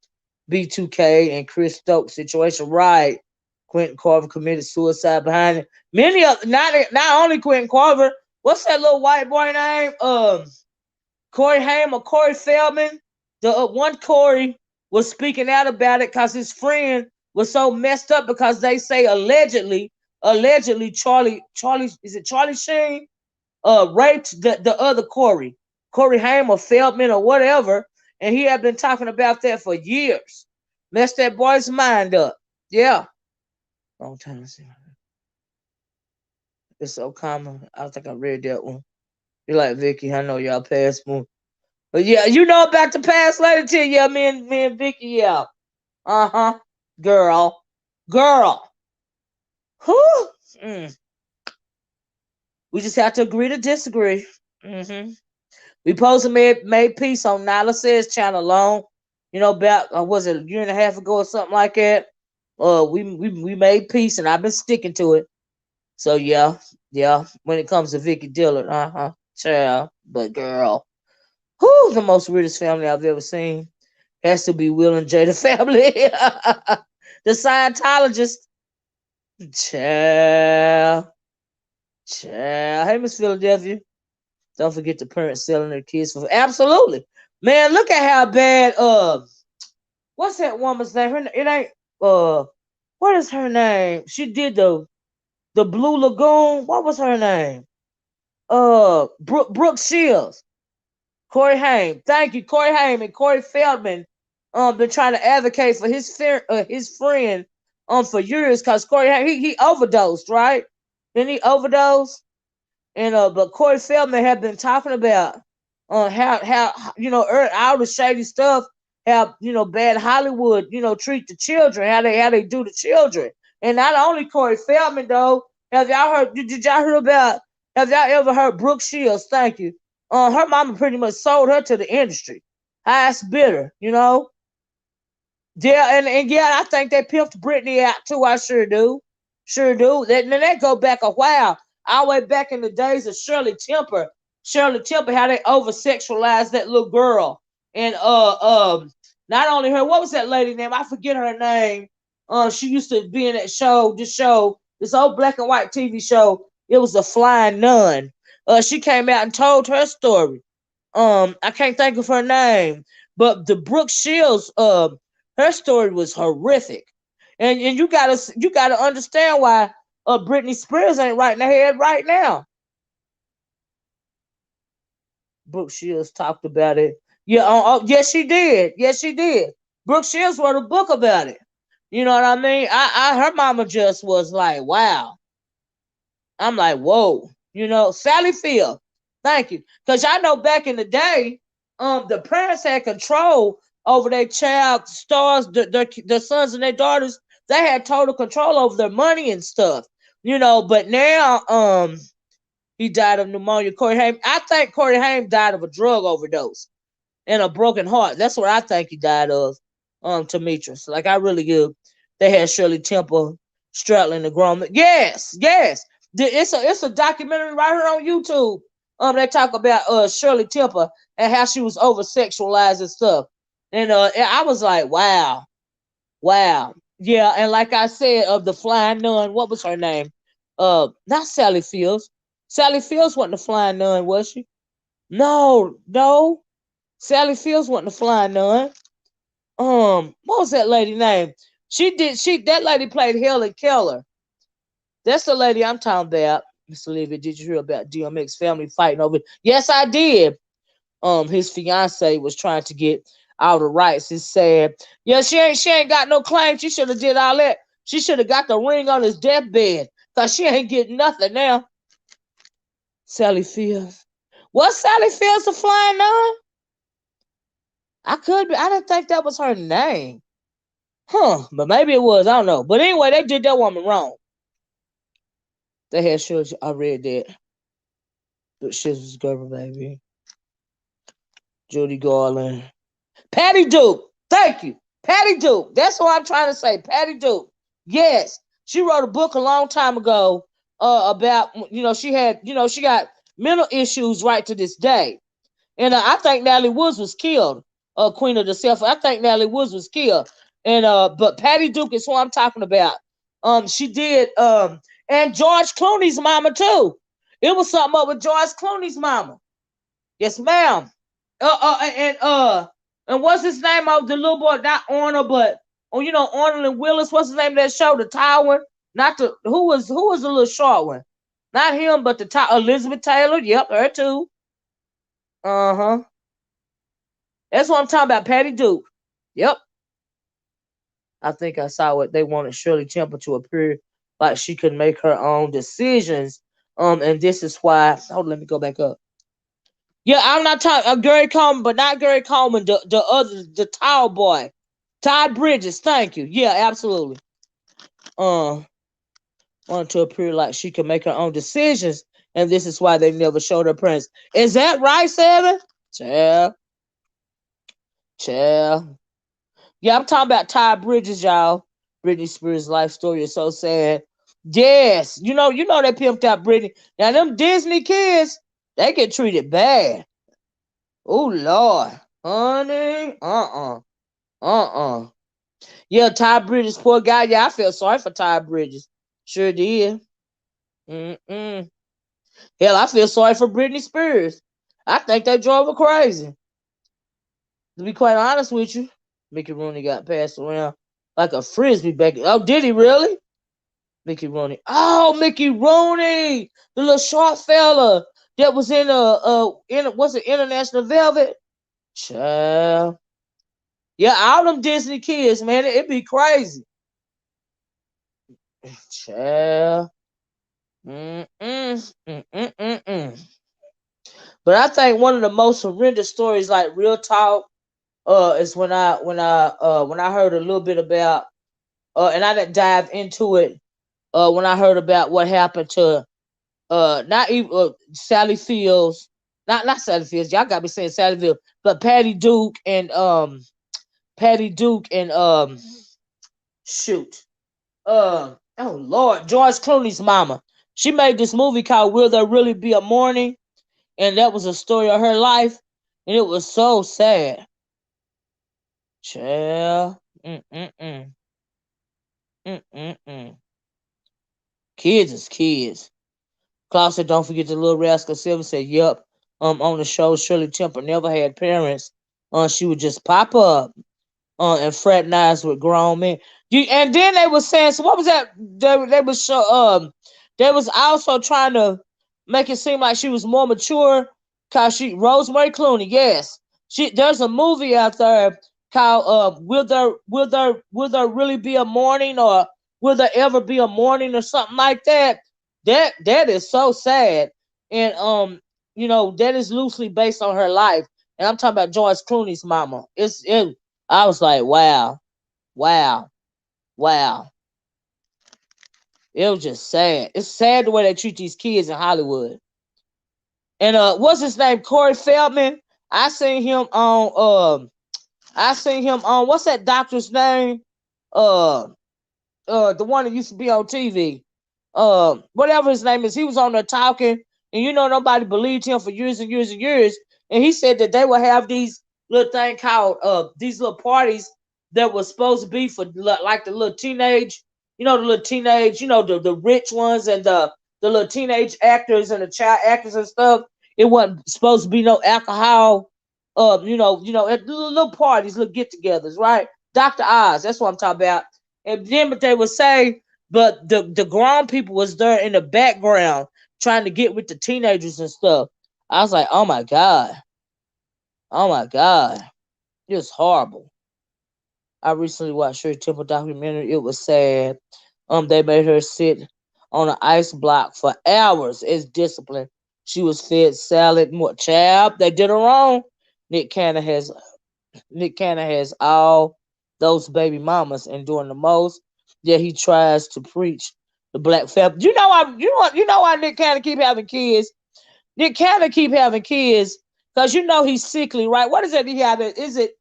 B2K and Chris Stokes situation. Right. Quentin Carver committed suicide behind it. Many of not only Quentin Carver. What's that little white boy name? Corey Haim or Corey Feldman. The one Corey was speaking out about it because his friend was so messed up because they say allegedly Charlie is it Charlie Sheen raped the other Corey Haim or Feldman or whatever, and he had been talking about that for years. Messed that boy's mind up. Yeah. Long time to see. It's so common. I think I read that one. You're like Vicky, I know y'all past one. But yeah, you know about the past later too. Yeah, me and Vicky, yeah. Uh-huh. Girl. Whew. We just have to agree to disagree. Mm-hmm. We posted made peace on Nyla Says channel alone. You know, about was it a year and a half ago or something like that? We made peace and I've been sticking to it. So yeah. When it comes to Vicky Dillard, child, but girl, who the most weirdest family I've ever seen has to be Will and Jada family. The Scientologist, child. Hey, Miss Philadelphia. Don't forget the parents selling their kids for absolutely. Man, look at how bad what's that woman's name? It ain't what is her name? She did the Blue Lagoon. What was her name? Brooke Shields. Corey Haim. Thank you, Corey Haim and Corey Feldman. Been trying to advocate for his friend for years because Corey Haim he overdosed, right? Then he overdosed. And but Corey Feldman had been talking about how all the shady stuff, how bad Hollywood treat the children, how they do the children, and not only Corey Feldman though. Have y'all heard? Did y'all hear about? Have y'all ever heard Brooke Shields? Thank you. Her mama pretty much sold her to the industry, highest bidder. Yeah, and yeah, I think they pimped Britney out too. I sure do. That go back a while, all the way back in the days of Shirley Temple. How they over sexualized that little girl, and not only her. What was that lady name? I forget her name. She used to be in that show. This old black and white TV show. It was a Flying Nun. She came out and told her story. I can't think of her name, but the Brooke Shields her story was horrific, and you gotta understand why Britney Spears ain't right in the head right now. Brooke Shields talked about it. Yeah, yes she did. Yes she did. Brooke Shields wrote a book about it. You know what I mean? Her mama just was like, wow. I'm like, whoa. Sally Field. Thank you, because I know back in the day, the parents had control over their child stars, their sons and their daughters. They had total control over their money and stuff. But now, he died of pneumonia. Corey Haim. I think Corey Haim died of a drug overdose and a broken heart. That's what I think he died of. Demetrius. Like I really do. They had Shirley Temple straddling the grown. Yes. It's a documentary right here on YouTube. They talk about Shirley Temple and how she was over sexualized and stuff. And I was like, wow. Yeah, and like I said, of the Flying Nun, what was her name? Not Sally Fields. Sally Fields wasn't the Flying Nun, was she? No. Sally Fields wasn't the Flying Nun. What was that lady name? That lady played Helen Keller. That's the lady I'm talking about. Miss Olivia, did you hear about DMX family fighting over it? Yes, I did. His fiance was trying to get all the rights. It's sad. Yeah, she ain't got no claim. She should have did all that. She should have got the ring on his deathbed. Cause she ain't getting nothing now. Sally Fields. Was Sally Fields a Flying Nun? I didn't think that was her name. But maybe it was. I don't know. But anyway, they did that woman wrong. They had shows. I read that. But shit was Gerber, baby. Judy Garland. Patty Duke. Thank you. Patty Duke. That's what I'm trying to say. Patty Duke. Yes. She wrote a book a long time ago about, she got mental issues right to this day. And I think Natalie Woods was killed. Queen of the South. I think Natalie Woods was killed. And but Patty Duke is who I'm talking about. She did and George Clooney's mama too. It was something up with George Clooney's mama. Yes, ma'am. And what's his name of the little boy? Not Arnold, but Arnold and Willis. What's his name of that show? The Tower. Not the who was the little short one? Not him, but the Elizabeth Taylor. Yep, her too. Uh-huh. That's what I'm talking about, Patty Duke. Yep. I think I saw what they wanted Shirley Temple to appear like she could make her own decisions. And this is why. Hold on, let me go back up. Yeah, I'm not talking Gary Coleman, but not Gary Coleman. The tall boy, Todd Bridges. Thank you. Yeah, absolutely. Wanted to appear like she could make her own decisions, and this is why they never showed her prints. Is that right, Seven? Chill. Yeah, I'm talking about Todd Bridges, y'all. Britney Spears' life story is so sad. Yes, you know they pimped out Britney. Now them Disney kids, they get treated bad. Oh Lord, honey, Yeah, Todd Bridges, poor guy. Yeah, I feel sorry for Todd Bridges. Sure did. Hell, I feel sorry for Britney Spears. I think they drove her crazy. To be quite honest with you, Mickey Rooney got passed around like a frisbee back. Oh, did he really? Mickey Rooney. Oh, Mickey Rooney, the little short fella that was in what's it, International Velvet? Child. Yeah, all them Disney kids, man, it'd be crazy. Child. But I think one of the most horrendous stories, like real talk, is when I heard a little bit about, and I didn't dive into it. When I heard about what happened to, not even Sally Fields, not Sally Fields. Y'all got me saying Sally Fields, but Patty Duke and shoot, oh Lord, George Clooney's mama. She made this movie called Will There Really Be a Morning? And that was a story of her life, and it was so sad. Child. Kids is kids. Klaus said, don't forget the little rascal. Silver said, yep. On the show, Shirley Temple never had parents. She would just pop up and fraternize with grown men. And then they were saying, so what was that? They was also trying to make it seem like she was more mature because Rosemary Clooney, yes. There's a movie out there called Will There Really Be a Morning, or Will There Ever Be a Morning, or something like that. That is so sad. And that is loosely based on her life. And I'm talking about George Clooney's mama. I was like, wow. It was just sad. It's sad the way they treat these kids in Hollywood. And what's his name? Corey Feldman. I seen him on what's that doctor's name? The one that used to be on TV. Whatever his name is, he was on there talking, and nobody believed him for years and years and years. And he said that they would have these little thing called these little parties that was supposed to be for like the little teenage, the rich ones, and the little teenage actors and the child actors and stuff. It wasn't supposed to be no alcohol. At little parties, little get-togethers, right? Dr. Oz, that's what I'm talking about. And then, but they would say, but the grown people was there in the background trying to get with the teenagers and stuff. I was like, oh my God. It was horrible. I recently watched Shirley Temple documentary. It was sad. They made her sit on an ice block for hours as discipline. She was fed salad, more child. They did her wrong. Nick Cannon has all those baby mamas and doing the most. Yet he tries to preach the black family. You know why Nick Cannon keep having kids? Nick Cannon keep having kids because he's sickly, right? What is it he have? Is it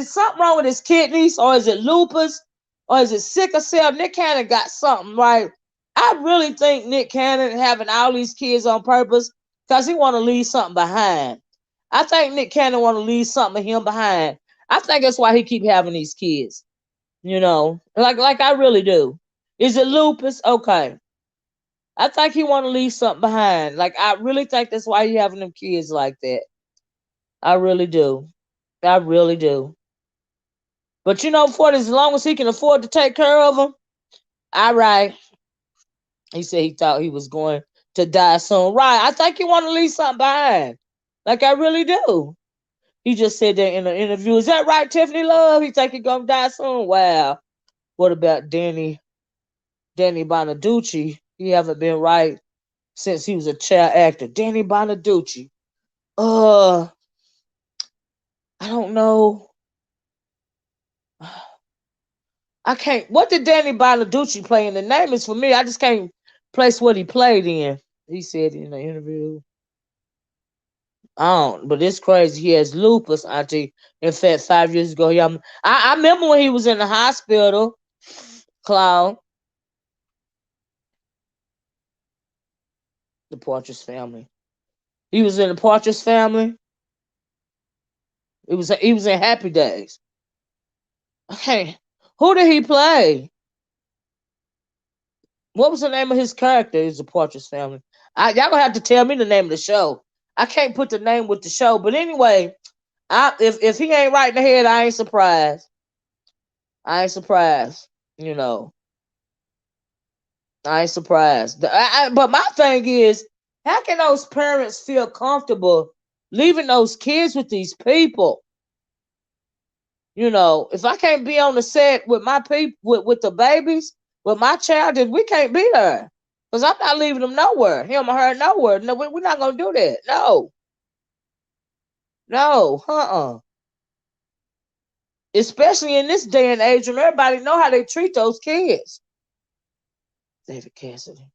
something wrong with his kidneys, or is it lupus, or is it sickle cell? Nick Cannon got something, right? I really think Nick Cannon having all these kids on purpose because he want to leave something behind. I think Nick Cannon want to leave something of him behind. I think that's why he keep having these kids. You know, like I really do. Is it lupus? Okay. I think he want to leave something behind. Like, I really think that's why he having them kids like that. I really do. I really do. But you know, for as long as he can afford to take care of them, all right. He said he thought he was going to die soon. Right. I think he want to leave something behind. Like, I really do. He just said that in an interview. Is that right, Tiffany Love? He think he gonna die soon? Wow. What about Danny Bonaducci? He haven't been right since he was a child actor. Danny Bonaducci. I don't know. I can't. What did Danny Bonaducci play in? The name is for me. I just can't place what he played in. He said in the interview. I don't, but it's crazy. He has lupus, Auntie. In fact, 5 years ago, I remember when he was in the hospital, Clown. The Partridge Family. He was in the Partridge Family. He was in Happy Days. Okay, who did he play? What was the name of his character? It's the Partridge Family. Y'all gonna have to tell me the name of the show. I can't put the name with the show, but anyway, if he ain't right in the head, I ain't surprised. I ain't surprised. You know, I ain't surprised. But my thing is, how can those parents feel comfortable leaving those kids with these people? You know, if I can't be on the set with my people, with the babies, with my child, then we can't be there. Because I'm not leaving them nowhere. Him or her nowhere. No, we're not going to do that. No. No. Especially in this day and age when everybody know how they treat those kids. David Cassidy.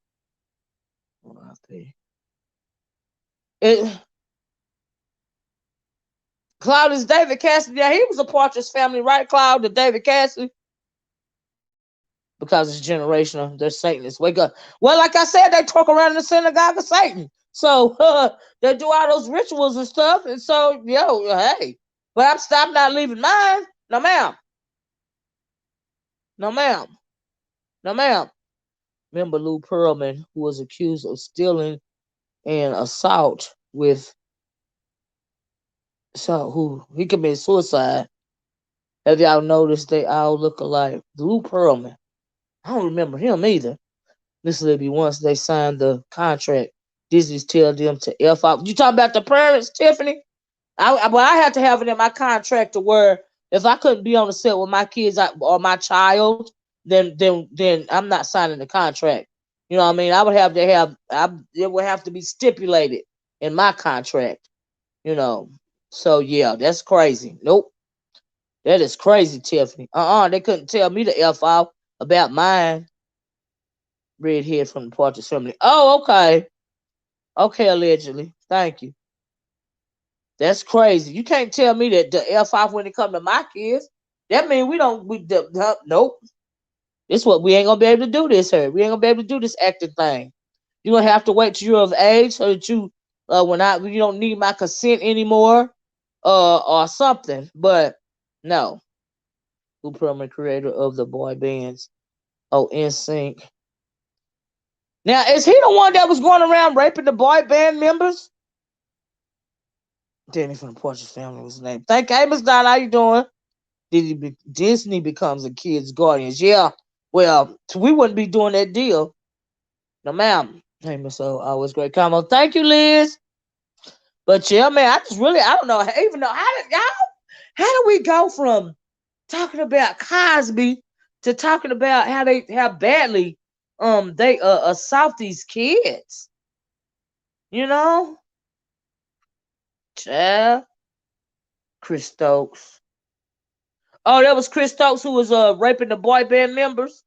Cloud is David Cassidy. Yeah, he was a Partridge Family, right, Cloud? The David Cassidy? Because it's generational. They're Satanists. Wake up. Well, like I said, they talk around in the synagogue of Satan. So they do all those rituals and stuff. And so, hey. But I'm not leaving mine. No, ma'am. No, ma'am. No, ma'am. Remember Lou Pearlman, who was accused of stealing and assault with who he committed suicide. Have y'all noticed they all look alike? Lou Pearlman. I don't remember him either. This will be once they signed the contract. Disney's tell them to F out. You talking about the parents, Tiffany? I had to have it in my contract to where if I couldn't be on the set with my kids or my child, then I'm not signing the contract. You know what I mean? I would have to have it would have to be stipulated in my contract. You know. So yeah, that's crazy. Nope. That is crazy, Tiffany. They couldn't tell me to F out about mine. Redhead from the Partridge Family. Oh, okay. Okay, allegedly. Thank you. That's crazy. You can't tell me that the F off when it come to my kids. That means nope. This what we ain't gonna be able to do this here. We ain't gonna be able to do this acting thing. You're gonna have to wait till you're of age so that you when you don't need my consent anymore, or something. But no. Who permanent creator of the boy bands? Oh, NSYNC. Now, is he the one that was going around raping the boy band members? Danny from the Partridge Family was his name. Thank you. Hey, Miss Donna, how you doing? Disney becomes a kid's guardians. Yeah. Well, we wouldn't be doing that deal. No, ma'am. Hey, Miss O, always great comment. Thank you, Liz. But yeah, man, I don't know. Even though how do we go from talking about Cosby to talking about how badly they assault these kids? You know? Child. Chris Stokes. Oh, that was Chris Stokes who was raping the boy band members.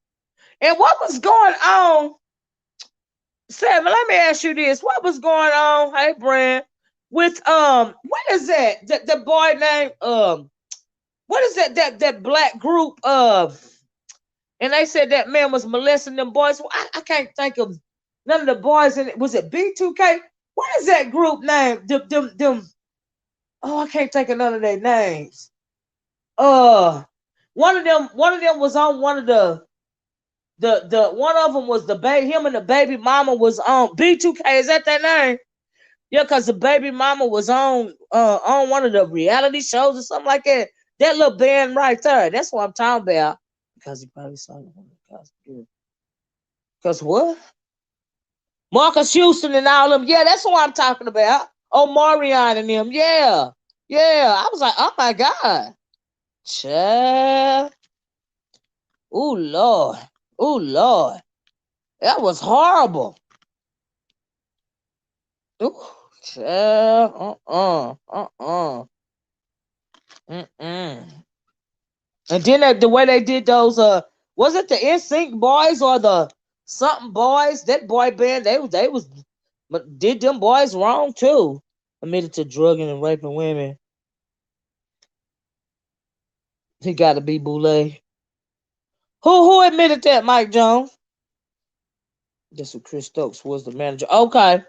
And what was going on? Seven, let me ask you this. What was going on, hey Brand, with what is that? The boy named what is that black group and they said that man was molesting them boys. Well, I can't think of none of the boys in it. Was it B2K? What is that group name? Them Oh, I can't think of none of their names. One of them was on one of the one of them was the baby. Him and the baby mama was on B2K. Is that their name? Yeah, because the baby mama was on one of the reality shows or something like that. That little band right there. That's what I'm talking about. Because he probably saw it. Because what? Marcus Houston and all them. Yeah, that's what I'm talking about. Oh, Marion and them. Yeah. Yeah. I was like, oh my God. Child. Oh, Lord. Oh, Lord. That was horrible. Ooh, child. Mm-mm. And then the way they did those, was it the NSYNC boys or the something boys? That boy band, they was but did them boys wrong too. Admitted to drugging and raping women. He got to be Boulay. Who admitted that? Mike Jones. Guess what? Chris Stokes was the manager. Okay.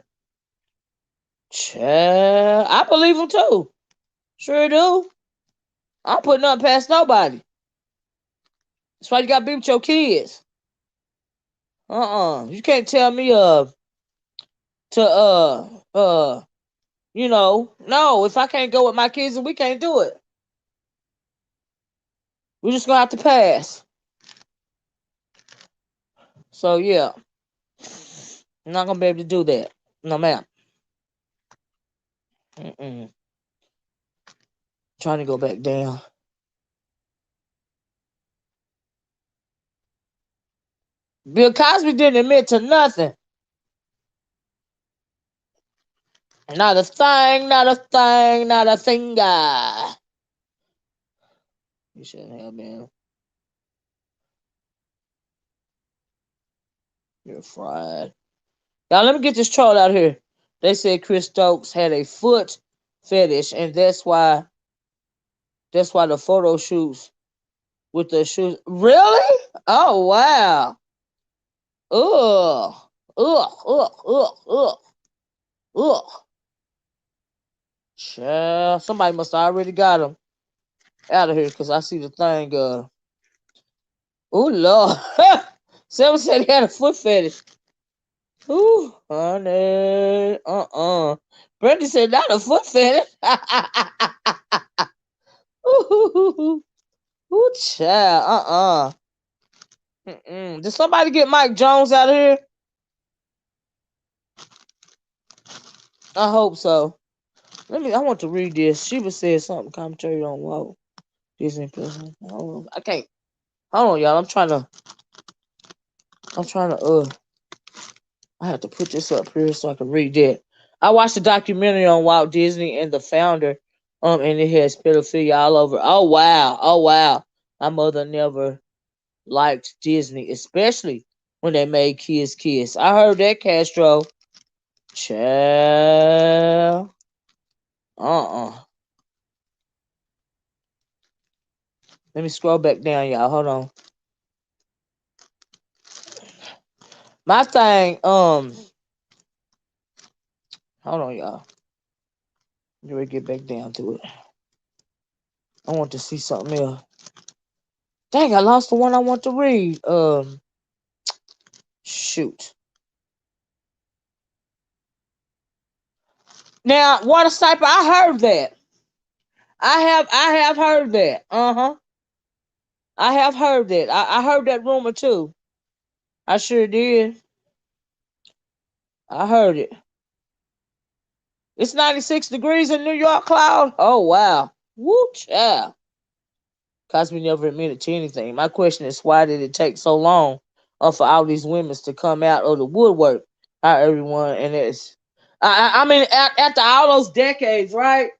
Child, I believe him too. Sure do. I'm putting nothing past nobody. That's why you got to be with your kids. You can't tell me to no, if I can't go with my kids, we can't do it. We're just gonna have to pass. So yeah, I'm not gonna be able to do that. No, ma'am. Trying to go back down. Bill Cosby didn't admit to nothing. Not a thing, not a thing, not a thing. You shouldn't have been. You're fried. Now let me get this troll out here. They said Chris Stokes had a foot fetish, and that's why the photo shoots with the shoes. Really? Oh wow. Ugh. Ugh. Ugh. Ugh. Ugh. Ugh. Child, somebody must have already got him out of here because I see the thing. Oh Lord. Someone said he had a foot fetish. Ooh, honey. Brandy said not a foot fetish. Ooh, child. Did somebody get Mike Jones out of here? I hope so. I want to read this. Sheba said something commentary on Walt Disney Plus. I can't. Hold on, y'all. I'm trying to I have to put this up here so I can read that. I watched a documentary on Walt Disney and the founder, and it has pedophilia all over. Oh wow. My mother never liked Disney, especially when they made kids kiss. I heard that, Castro. Child. Let me scroll back down, y'all. Hold on. My thing, hold on, y'all. Let me get back down to it. I want to see something else. Dang, I lost the one I want to read. Shoot. Now, Water Sniper, I heard that. I have heard that. I have heard that. I heard that rumor too. I sure did. I heard it. It's 96 degrees in New York, Cloud. Oh wow. Woo child. Cosby never admitted to anything. My question is, why did it take so long for all these women to come out of the woodwork? How everyone and it's, I mean, after all those decades, right?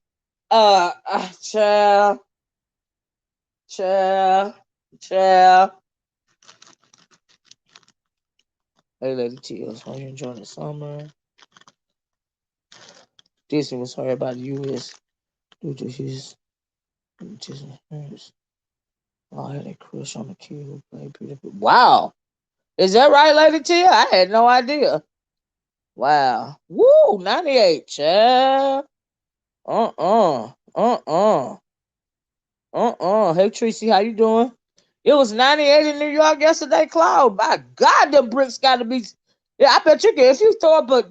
Child, child, child. Hey, Lady T, are you enjoying the summer? Disney was heard by the U.S. due to his Disney parents. Oh, I had a crush on the kid who played Peter. Wow. Is that right, Lady T? I had no idea. Wow. Woo, 98, child. Uh-uh. Hey Tracy, how you doing? It was 98 in New York yesterday, Cloud. My God, them bricks got to be. Yeah, I bet you can. If you throw up a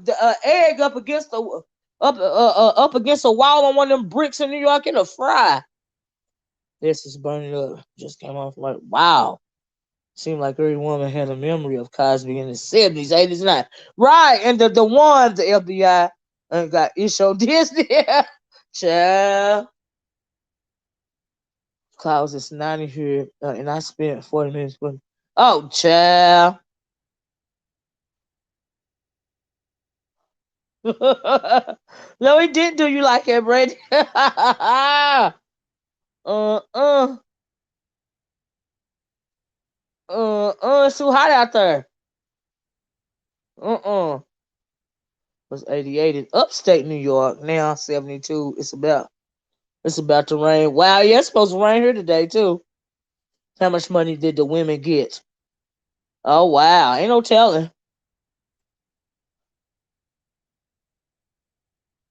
egg up against up against a wall on one of them bricks in New York, it'll fry. This is burning up. Just came off like wow. Seemed like every woman had a memory of Cosby in the 70s, 80s, 90s. Right, and the one the FBI got issued Disney. Child. Clouds is 90 here, and I spent 40 minutes with. Oh, child. No, he didn't do you like that, Brady. uh. It's too hot out there. It was 88 in upstate New York. Now 72. It's about to rain. Wow, yeah, it's supposed to rain here today too. How much money did the women get? Oh wow, ain't no telling.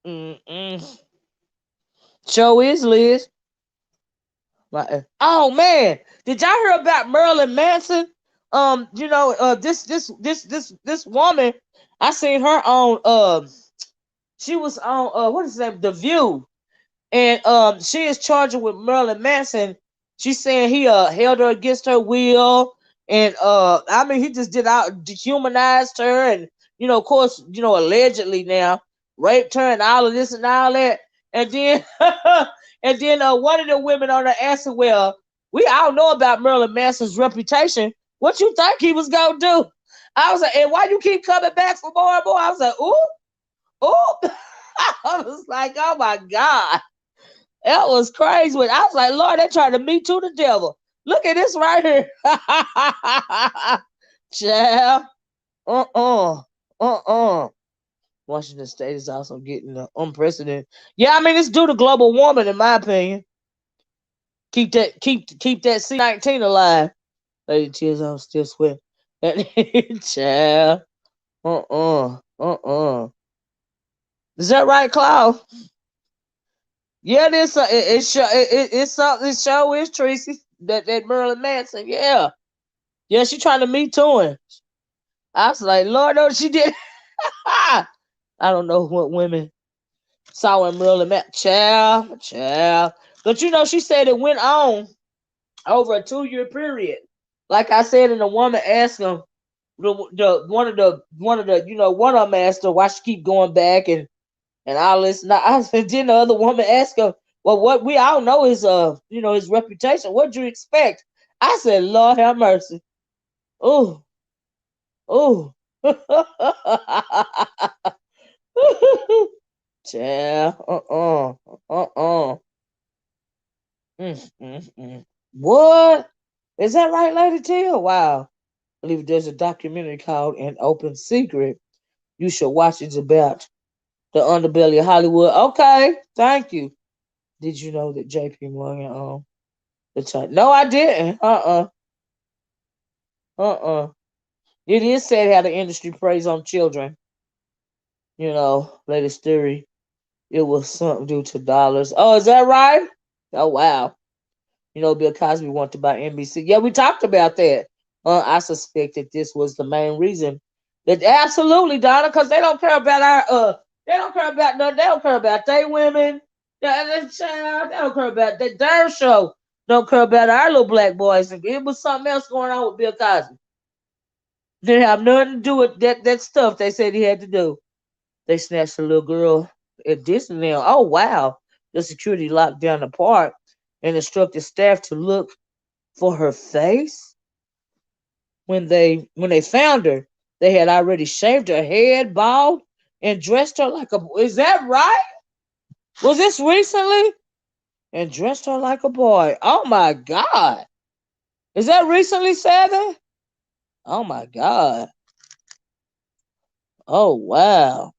Mm-mm. Show is Liz. Oh man, did y'all hear about Marilyn Manson? This woman, I seen her on she was on what is that? The View, and she is charged with Marilyn Manson. She's saying he held her against her will, and I mean he just did out dehumanized her, and of course allegedly now raped her and all of this and all that, and then and then one of the women on the answer, well, we all know about Marilyn Manson's reputation. What you think he was gonna do? I was like, and why you keep coming back for more and more? I was like, ooh, ooh. I was like, oh my God. That was crazy. I was like, Lord, they tried to me too the devil. Look at this right here. Child. Uh-uh. Uh-uh. Washington State is also getting unprecedented. Yeah, I mean, it's due to global warming, in my opinion. Keep that C-19 alive. Lady tears, I'm still sweating. Child. Is that right, Cloud? Yeah, this it show is Tracy that Marilyn Manson. Yeah, she trying to meet to him. I was like, Lord, no, she did. I don't know what women saw in Marilyn Manson. Child. But she said it went on over a 2-year period. Like I said, and the woman asked him, one of them asked her why she keep going back and all this. Now, then the other woman asked her, well, what we all know is his reputation. What'd you expect? I said, Lord have mercy. Oh, oh. Child. What? Is that right, Lady T? Wow. I believe there's a documentary called An Open Secret. You should watch it. It's about the underbelly of Hollywood. Okay, thank you. Did you know that J.P. Morgan the chart? No, I didn't. It is sad how the industry preys on children. Latest theory. It was something due to dollars. Oh, is that right? Oh, wow. Bill Cosby wanted to buy NBC. Yeah, we talked about that. I suspect that this was the main reason. That absolutely, Donna, because they don't care about they don't care about nothing. They don't care about they women. They don't care about that. Their show don't care about our little black boys. It was something else going on with Bill Cosby. Didn't have nothing to do with that stuff they said he had to do. They snatched a little girl at Disneyland. Oh wow! The security locked down the park and instructed staff to look for her face. When they found her, they had already shaved her head bald and dressed her like a. Is that right? Was this recently? And dressed her like a boy. Oh my God! Is that recently, Seven? Oh my God! Oh wow!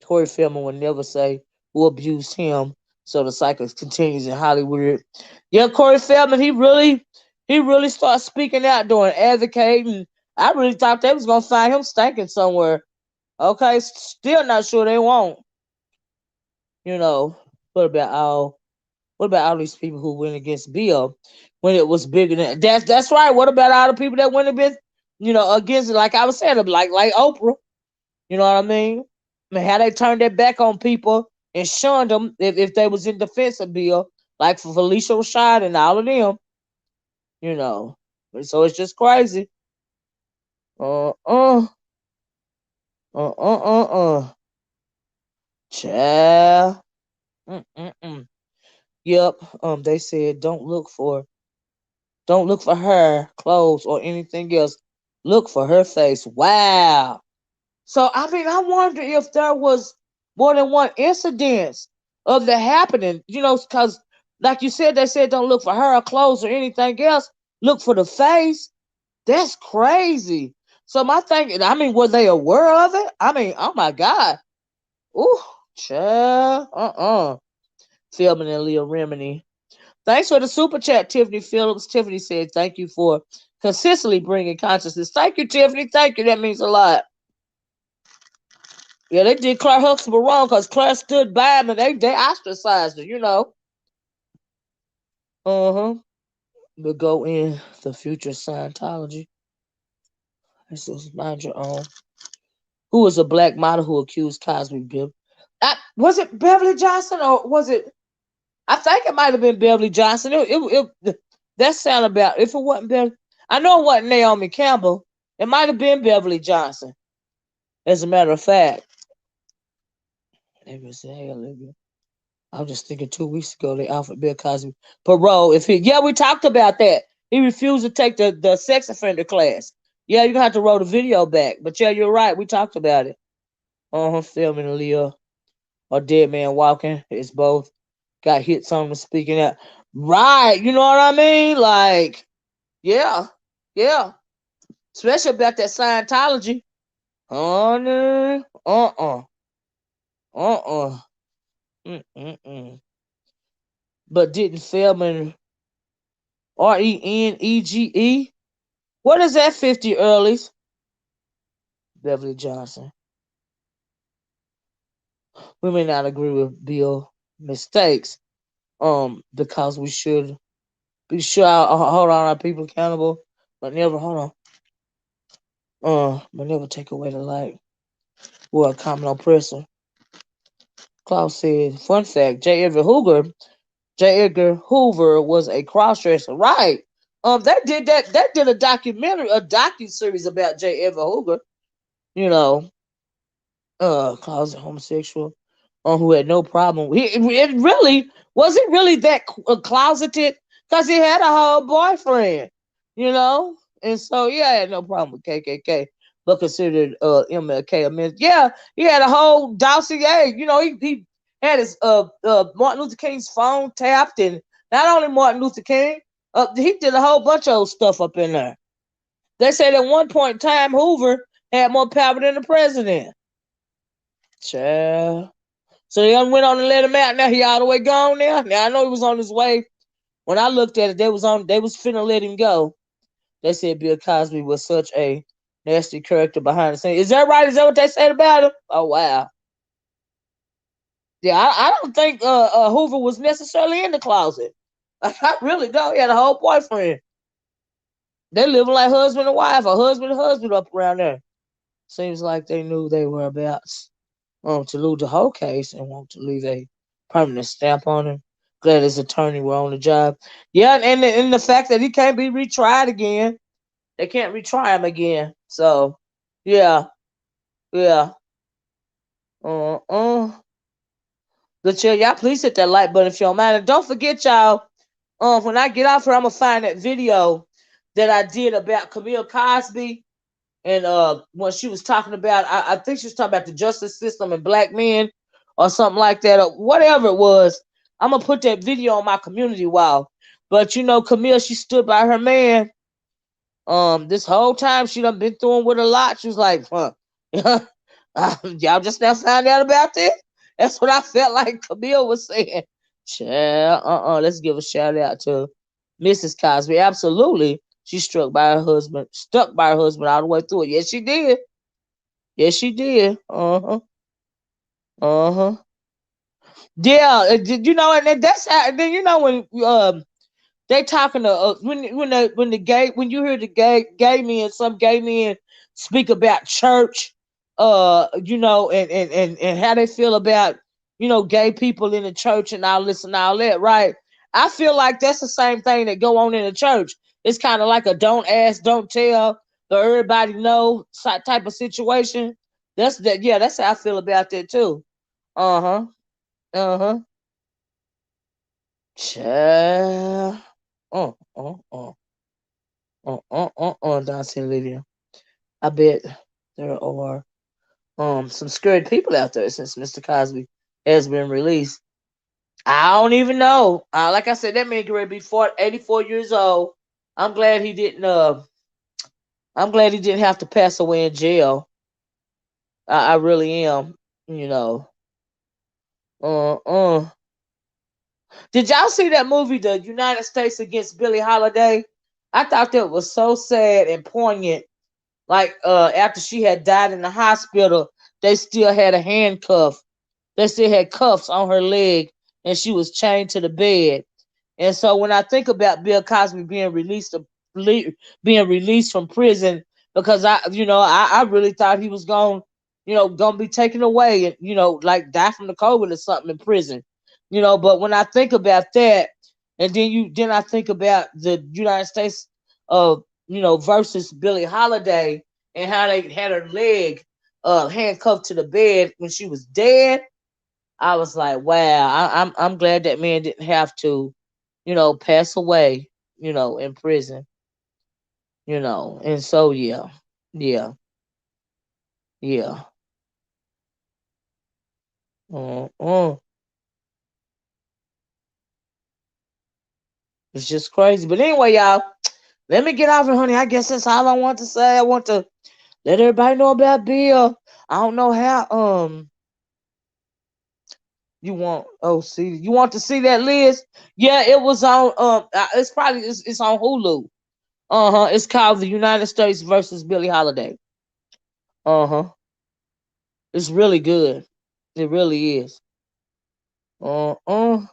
Corey Feldman would never say who abused him, so the cycle continues in Hollywood. Yeah, Corey Feldman, he really started speaking out, doing advocating. I really thought they was gonna find him stinking somewhere. Okay, still not sure they won't. You know, what about all What about all these people who went against Bill when it was bigger than that's right. What about all the people that went against, against it? Like I was saying, like Oprah. You know what I mean? I mean, how they turned their back on people and shunned them if they was in defense of Bill, like for Felicia Rashad and all of them. You know, so it's just crazy. Uh uh Child. Mm-mm-mm. Yep. They said don't look for her clothes or anything else. Look for her face. Wow. So I mean, I wonder if there was more than one incident of that happening. Because like you said, they said don't look for her clothes or anything else. Look for the face. That's crazy. So my thinking, I mean, were they aware of it? I mean, oh my God. Ooh, child. Philbin and Leah Remini. Thanks for the super chat, Tiffany Phillips. Tiffany said, thank you for consistently bringing consciousness. Thank you, Tiffany. Thank you. That means a lot. Yeah, they did Claire Huxtable wrong because Claire stood by him and they ostracized her. Uh-huh. But go in the future Scientology. This is mind your own. Who was a black model who accused Cosby? Was it Beverly Johnson or was it? I think it might have been Beverly Johnson. That sound about. If it wasn't Beverly, I know it wasn't Naomi Campbell. It might have been Beverly Johnson. As a matter of fact, I was just thinking 2 weeks ago they offered Bill Cosby parole. We talked about that. He refused to take the sex offender class. Yeah, you're gonna have to roll the video back. But yeah, you're right. We talked about it. Filming Leah or Dead Man Walking. It's both. Got hits on the speaking out. Right, you know what I mean? Like, yeah. Especially about that Scientology. Honey. Mm-mm-mm. But didn't Feldman Renege? What is that 50 earlies? Beverly Johnson. We may not agree with Bill mistakes. Because we should be sure hold on our people accountable, but never hold on. But never take away the light. We're a common oppressor. Klaus said, fun fact, J. Edgar Hoover was a crossdresser. Right. They did that. They did a docu-series about J. Edgar Hoover. Closet homosexual, who had no problem. It really was it really that closeted because he had a whole boyfriend, and so yeah, I had no problem with KKK, but considered MLK a man. Yeah, he had a whole dossier. He had his Martin Luther King's phone tapped, and not only Martin Luther King, he did a whole bunch of stuff up in there. They said at one point in time, Hoover had more power than the president. Child. So they went on and let him out. Now he all the way gone now. Now I know he was on his way. When I looked at it, they was finna let him go. They said Bill Cosby was such a nasty character behind the scenes. Is that right? Is that what they said about him? Oh wow. Yeah, I don't think Hoover was necessarily in the closet. I really don't. He had a whole boyfriend. They living like husband and wife, or husband and husband up around there. Seems like they knew they were about to lose the whole case and want to leave a permanent stamp on him. Glad his attorney were on the job. Yeah, and the fact that he can't be retried again. They can't retry him again. So, yeah. Uh-uh. But yeah, y'all please hit that like button if you don't mind. And don't forget, y'all, when I get off here, I'm going to find that video that I did about Camille Cosby. And when she was talking about, I think she was talking about the justice system and black men or something like that, or whatever it was. I'm going to put that video on my community wall. But, Camille, she stood by her man. This whole time she done been through him with a lot. She was like, y'all just now found out about this? That's what I felt like Camille was saying. Child, let's give a shout out to Mrs. Cosby. Absolutely. She stuck by her husband all the way through it. Yes, she did. Yes, she did. Uh-huh. Yeah, you know, and that's how. Then you know when they talking to when the gay when you hear the gay men, some gay men speak about church, you know, and how they feel about, you know, gay people in the church and all this and all that, right? I feel like that's the same thing that go on in the church. It's kind of like a don't ask, don't tell, but everybody know type of situation. That's that. Yeah, that's how I feel about that too. Uh huh. Uh huh. Child. Uh uh uh. Dancing Lydia. I bet there are some scared people out there since Mr. Cosby has been released. I don't even know. Like I said, that man could be 84 years old. I'm glad he didn't. I'm glad he didn't have to pass away in jail. I really am. You know. Uh uh. Did y'all see that movie, The United States Against Billie Holiday? I thought that was so sad and poignant. Like after she had died in the hospital, they still had a handcuff. They still had cuffs on her leg, and she was chained to the bed. And so when I think about Bill Cosby being released from prison, because I really thought he was gonna be taken away and like die from the COVID or something in prison. But when I think about that, and then I think about the United States of versus Billie Holiday and how they had her leg handcuffed to the bed when she was dead. I was like, wow, I'm glad that man didn't have to, pass away, in prison, and so yeah, yeah. uh It's just crazy. But anyway, y'all, let me get off it, honey. I guess that's all I want to say. I want to let everybody know about Bill. I don't know how you want to see that list? Yeah, it was on it's on Hulu. It's called The United States versus Billie Holiday. Uh-huh. It's really good. It really is. Uh-uh.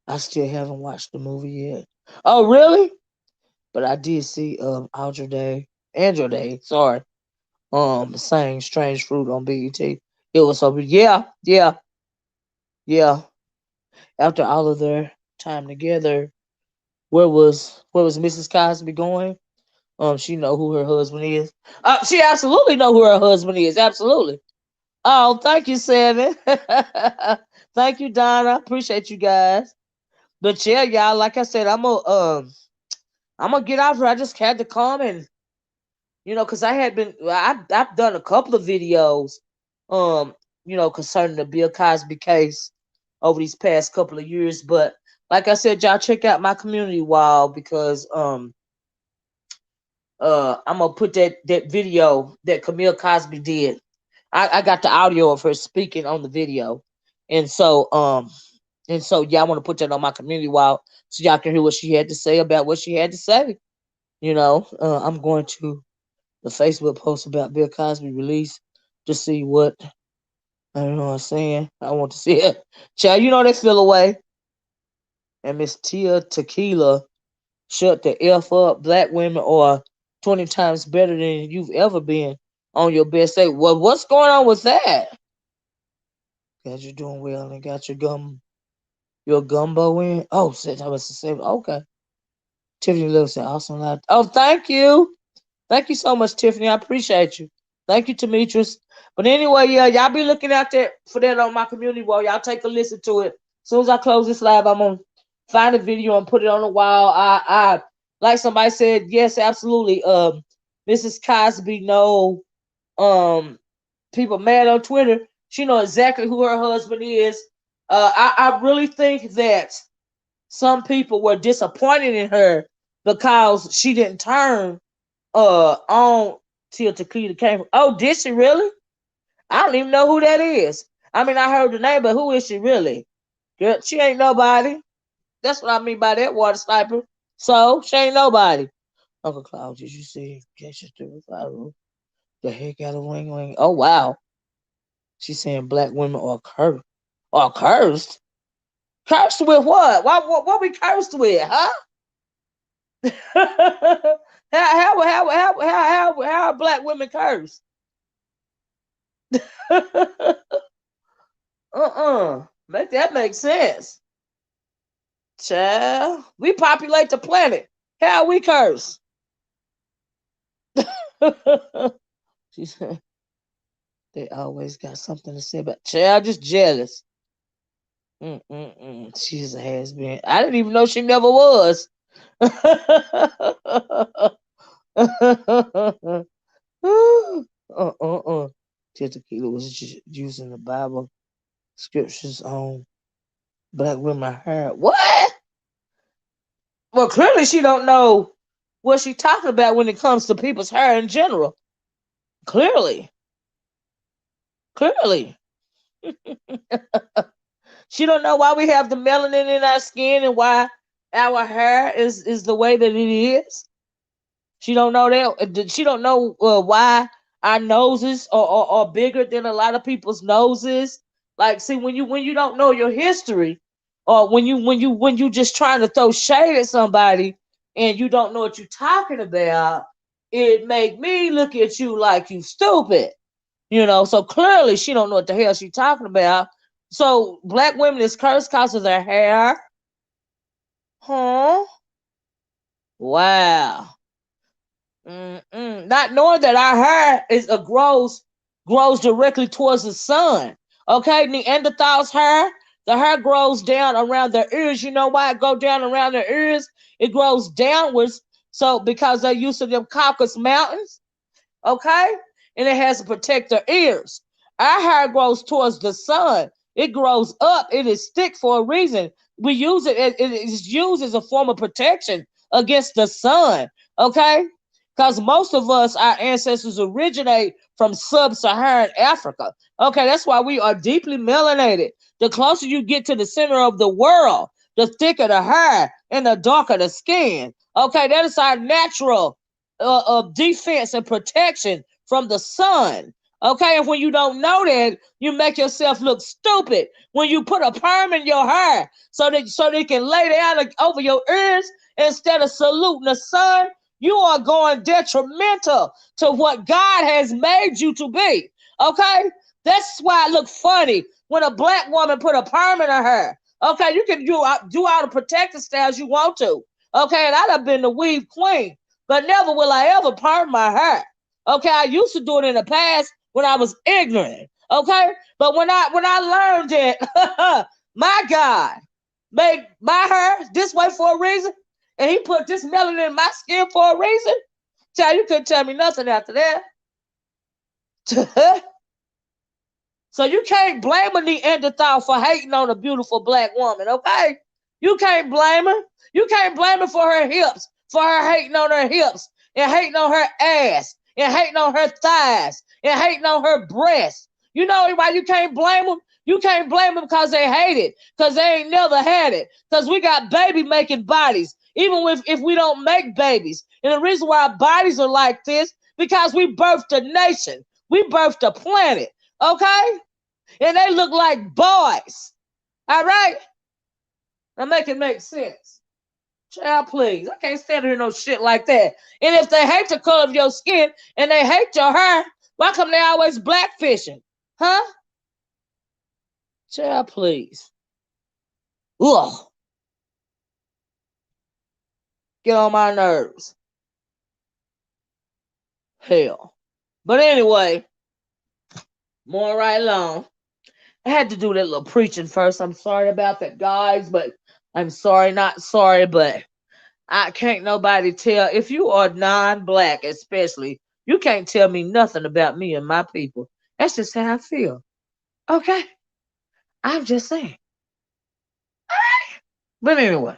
I still haven't watched the movie yet. Oh, really? But I did see Andrew Day, sorry. Saying Strange Fruit on BET. It was so yeah, yeah, yeah. After all of their time together, where was Mrs. Cosby going? She know who her husband is. She absolutely know who her husband is. Absolutely. Oh, thank you, Seven. Thank you, Donna. Appreciate you guys. But yeah, y'all, like I said, I'm gonna get out here. I just had to come and because I've done a couple of videos, um, concerning the Bill Cosby case over these past couple of years. But like I said, y'all check out my community wall because I'm gonna put that video that Camille Cosby did. I got the audio of her speaking on the video, and so y'all want to put that on my community wall so y'all can hear what she had to say about what she had to say. I'm going to the Facebook post about Bill Cosby release to see what I don't know what I'm saying. I want to see it. Child, they feel away. And Miss Tia Tequila, shut the F up. Black women are 20 times better than you've ever been on your best day. Well, what's going on with that? Got you doing well and got your gumbo in. Oh, said I was the same. Okay. Tiffany Lewis said awesome lot. Oh, thank you. Thank you so much, Tiffany. I appreciate you. Thank you, Demetrius. But anyway, yeah, y'all be looking out there for that on my community wall. Y'all take a listen to it. As soon as I close this live, I'm gonna find a video and put it on the wall. I like somebody said, yes, absolutely. Mrs. Cosby, no, people mad on Twitter. She know exactly who her husband is. I really think that some people were disappointed in her because she didn't turn on till Tequila came. Oh, did she really? I don't even know who that is. I mean, I heard the name, but who is she really? Girl, she ain't nobody. That's what I mean by that, water sniper. So she ain't nobody. Uncle Cloud, did you see Catch 35 the heck out of Wing Wing? Oh wow. She's saying black women are cursed. Or cursed? Cursed with what? What we cursed with, huh? How are black women cursed? Make that make sense. Child, we populate the planet. How we curse? She said they always got something to say about child, just jealous. She's a has been. I didn't even know she never was. Tequila was using the Bible scriptures on black women hair. What? Well, clearly she don't know what she talking about when it comes to people's hair in general. Clearly. She don't know why we have the melanin in our skin and why our hair is the way that it is. She don't know that. She don't know why our noses are bigger than a lot of people's noses. Like, see, when you don't know your history, or when you just trying to throw shade at somebody and you don't know what you're talking about, it make me look at you like you stupid. So clearly she don't know what the hell she talking about. So black women is cursed because of their hair. Huh? Wow. Not knowing that our hair grows directly towards the sun. Okay, Neanderthals' hair, the hair grows down around their ears. You know why it go down around their ears? It grows downwards. So because they're used to them Caucasus Mountains, okay, and it has to protect their ears. Our hair grows towards the sun. It grows up. It is thick for a reason. We use it. It is used as a form of protection against the sun. Okay, because most of us, our ancestors originate from sub-Saharan Africa. Okay, that's why we are deeply melanated. The closer you get to the center of the world, the thicker the hair and the darker the skin. Okay, that is our natural defense and protection from the sun. Okay, and when you don't know that, you make yourself look stupid when you put a perm in your hair so they can lay down over your ears instead of saluting the sun. You are going detrimental to what God has made you to be. Okay, that's why it look funny when a black woman put a perm in her hair. Okay, you can do all the protective styles you want to. Okay, and I'd have been the weave queen, but never will I ever perm my hair. Okay, I used to do it in the past when I was ignorant. Okay, but when I learned it, my God made my hair this way for a reason, and He put this melanin in my skin for a reason. Child, you couldn't tell me nothing after that. So you can't blame a Neanderthal for hating on a beautiful black woman, okay? You can't blame her. You can't blame her for her hips, for her hating on her hips, and hating on her ass, and hating on her thighs, and hating on her breasts. You know why you can't blame them? You can't blame them because they hate it, because they ain't never had it, because we got baby making bodies, even if we don't make babies. And the reason why our bodies are like this, because we birthed a nation. We birthed a planet. Okay? And they look like boys. All right? Now make it make sense. Child, please. I can't stand here no shit like that. And if they hate the color of your skin and they hate your hair, why come they always blackfishing? Huh? Child, please. Ugh. Get on my nerves. Hell. But anyway, more right along. I had to do that little preaching first. I'm sorry about that, guys, but I'm sorry, not sorry, but I can't nobody tell. If you are non-black, especially, you can't tell me nothing about me and my people. That's just how I feel. Okay? I'm just saying. But anyway,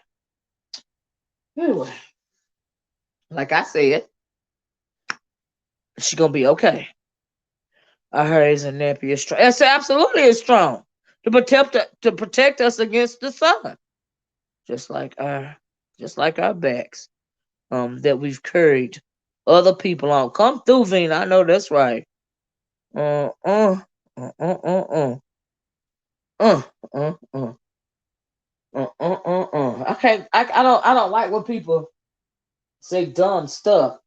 like I said, she gonna be okay. Her is a nappy is strong. It's absolutely is strong to protect us against the sun, just like our backs. That we've carried other people on. Come through, Vina. I know that's right. Uh uh uh uh uh uh. Uh, uh, uh, I can't. I don't. I don't like when people say dumb stuff.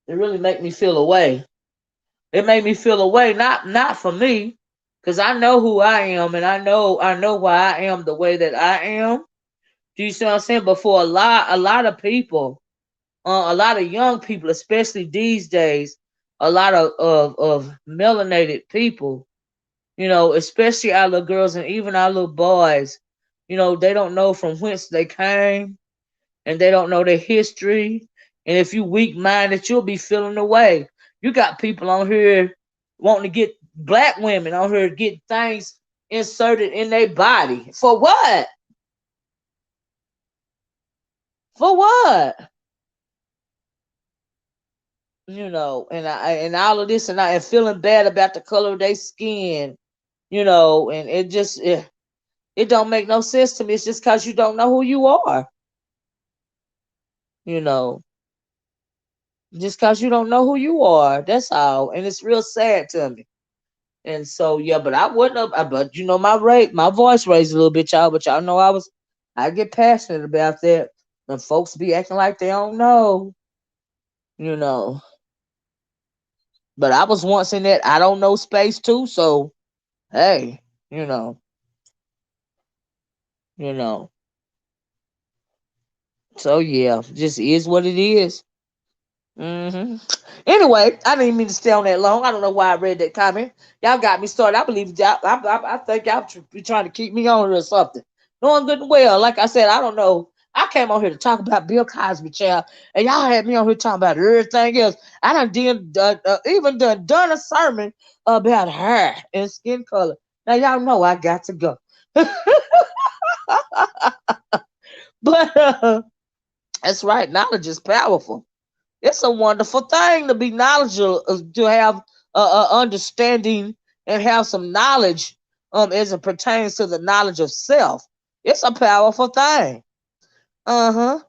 It really make me feel away. It made me feel away. Not for me, because I know who I am, and I know why I am the way that I am. Do you see what I'm saying? But for a lot of people, a lot of young people, especially these days, a lot of melanated people, especially our little girls and even our little boys, they don't know from whence they came and they don't know their history. And if you weak minded, you'll be feeling away. You got people on here wanting to get black women on here to get things inserted in their body. For what? For what? And all of this and feeling bad about the color of their skin, and it don't make no sense to me. It's just because you don't know who you are, you know, just because you don't know who you are. That's all. And it's real sad to me. And so, yeah, but I wouldn't have, but my voice raised a little bit, y'all, but y'all know I get passionate about that. And folks be acting like they don't know, you know. But I was once in that I don't know space too, so hey, you know, you know. So yeah, just is what it is. Anyway, I didn't mean to stay on that long. I don't know why I read that comment. Y'all got me started. I believe y'all. I think y'all be trying to keep me on or something. Knowing good and well, like I said, I don't know. I came on here to talk about Bill Cosby, child, and y'all had me on here talking about everything else. I even done a sermon about hair and skin color. Now y'all know I got to go, but that's right. Knowledge is powerful. It's a wonderful thing to be knowledgeable, to have understanding and have some knowledge as it pertains to the knowledge of self. It's a powerful thing. Uh-huh.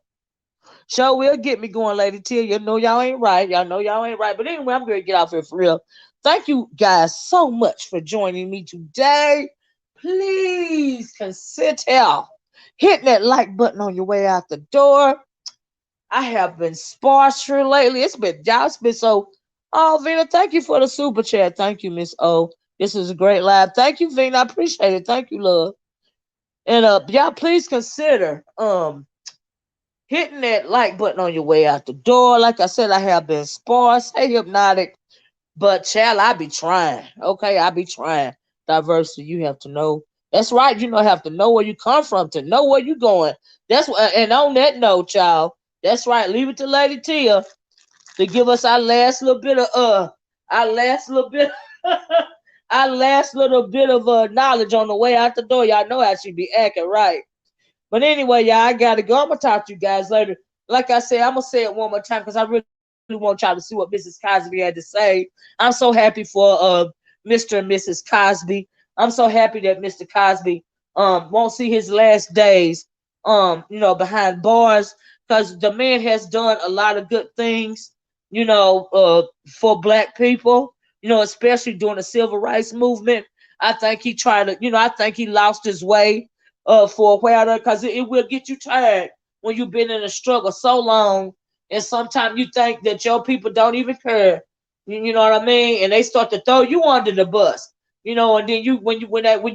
Sure will get me going, Lady T. You know y'all ain't right. Y'all know y'all ain't right. But anyway, I'm going to get off here for real. Thank you guys so much for joining me today. Please consider hitting that like button on your way out the door. I have been sparse here lately. It's been so. Oh, Vina, thank you for the super chat. Thank you, Miss O. This is a great live. Thank you, Vina. I appreciate it. Thank you, love. And y'all please consider hitting that like button on your way out the door. Like I said, I have been sparse. Hey, hypnotic. But child, I be trying. Okay, I be trying. Diversity, you have to know. That's right. Have to know where you come from to know where you going. That's what. And on that note, child, that's right. Leave it to Lady Tia to give us our last little bit of our last little bit, our last little bit of knowledge on the way out the door. Y'all know how she be acting, right? But anyway, y'all, I gotta go. I'm gonna talk to you guys later. Like I said, I'm gonna say it one more time because I really want y'all to see what Mrs. Cosby had to say. I'm so happy for Mr. and Mrs. Cosby. I'm so happy that Mr. Cosby won't see his last days behind bars, because the man has done a lot of good things, for black people, especially during the civil rights movement. I think he tried to, I think he lost his way for a while there, because it will get you tired when you've been in a struggle so long, and sometimes you think that your people don't even care. You know what I mean? And they start to throw you under the bus. And then when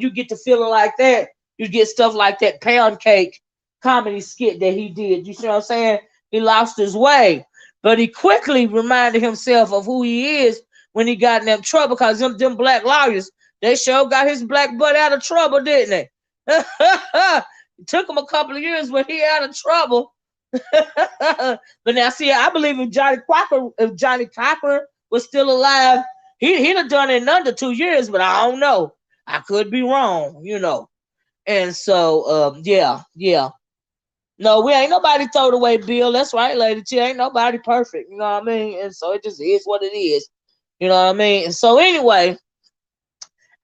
you get to feeling like that, you get stuff like that pound cake comedy skit that he did. You see what I'm saying? He lost his way. But he quickly reminded himself of who he is when he got in that trouble, because them black lawyers, they sure got his black butt out of trouble, didn't they? It took him a couple of years, but he out of trouble. But now, see, I believe if Johnny Cochran was still alive, he'd have done it in under 2 years, but I don't know. I could be wrong, And so, yeah. No, we ain't nobody throwed away Bill. That's right, Lady T. Ain't nobody perfect. You know what I mean? And so it just is what it is. You know what I mean? And so anyway,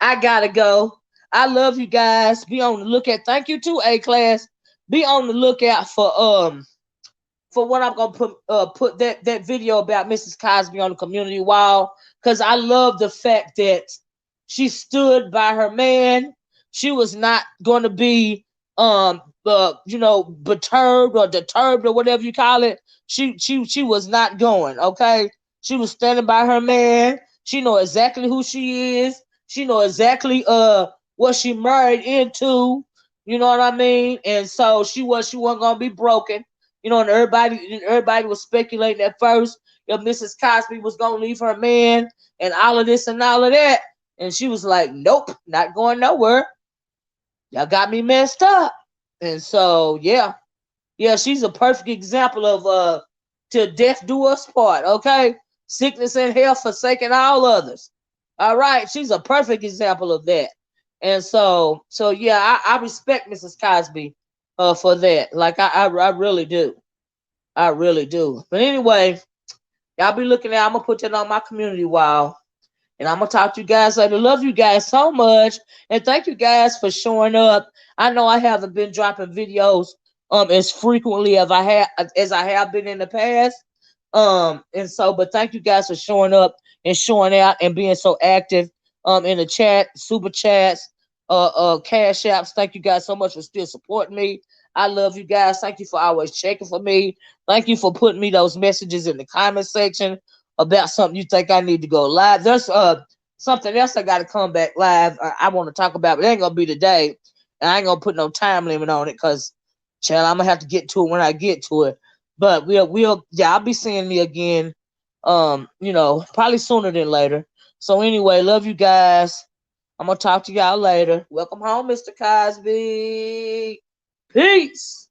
I gotta go. I love you guys. Be on the lookout. Thank you too, A class. Be on the lookout for what I'm gonna put that video about Mrs. Cosby on the community wall, because I love the fact that she stood by her man. she was not going to be perturbed or deterred or whatever you call it. She was not going, okay? She was standing by her man. She know exactly who she is. She know exactly what she married into. You know what I mean? And so she wasn't gonna be broken. And everybody was speculating at first if Mrs. Cosby was gonna leave her man and all of this and all of that. And she was like, nope, not going nowhere. Y'all got me messed up. And so, yeah. Yeah, she's a perfect example of till death do us part, okay? Sickness and health forsaking all others. All right, she's a perfect example of that. And so yeah, I respect Mrs. Cosby for that. Like I really do. I really do. But anyway, y'all be looking at, I'm gonna put that on my community wall. And I'm gonna talk to you guys later. Love you guys so much, and thank you guys for showing up. I know I haven't been dropping videos as frequently as I have been in the past. And so, but thank you guys for showing up and showing out and being so active in the chat, super chats, cash apps. Thank you guys so much for still supporting me. I love you guys. Thank you for always checking for me. Thank you for putting me those messages in the comment section about something you think I need to go live. There's something else I got to come back live. I want to talk about, but it ain't gonna be today, and I ain't gonna put no time limit on it because, child, I'm gonna have to get to it when I get to it. But yeah, I'll be seeing me again. Probably sooner than later. So anyway, love you guys. I'm gonna talk to y'all later. Welcome home, Mr. Cosby. Peace.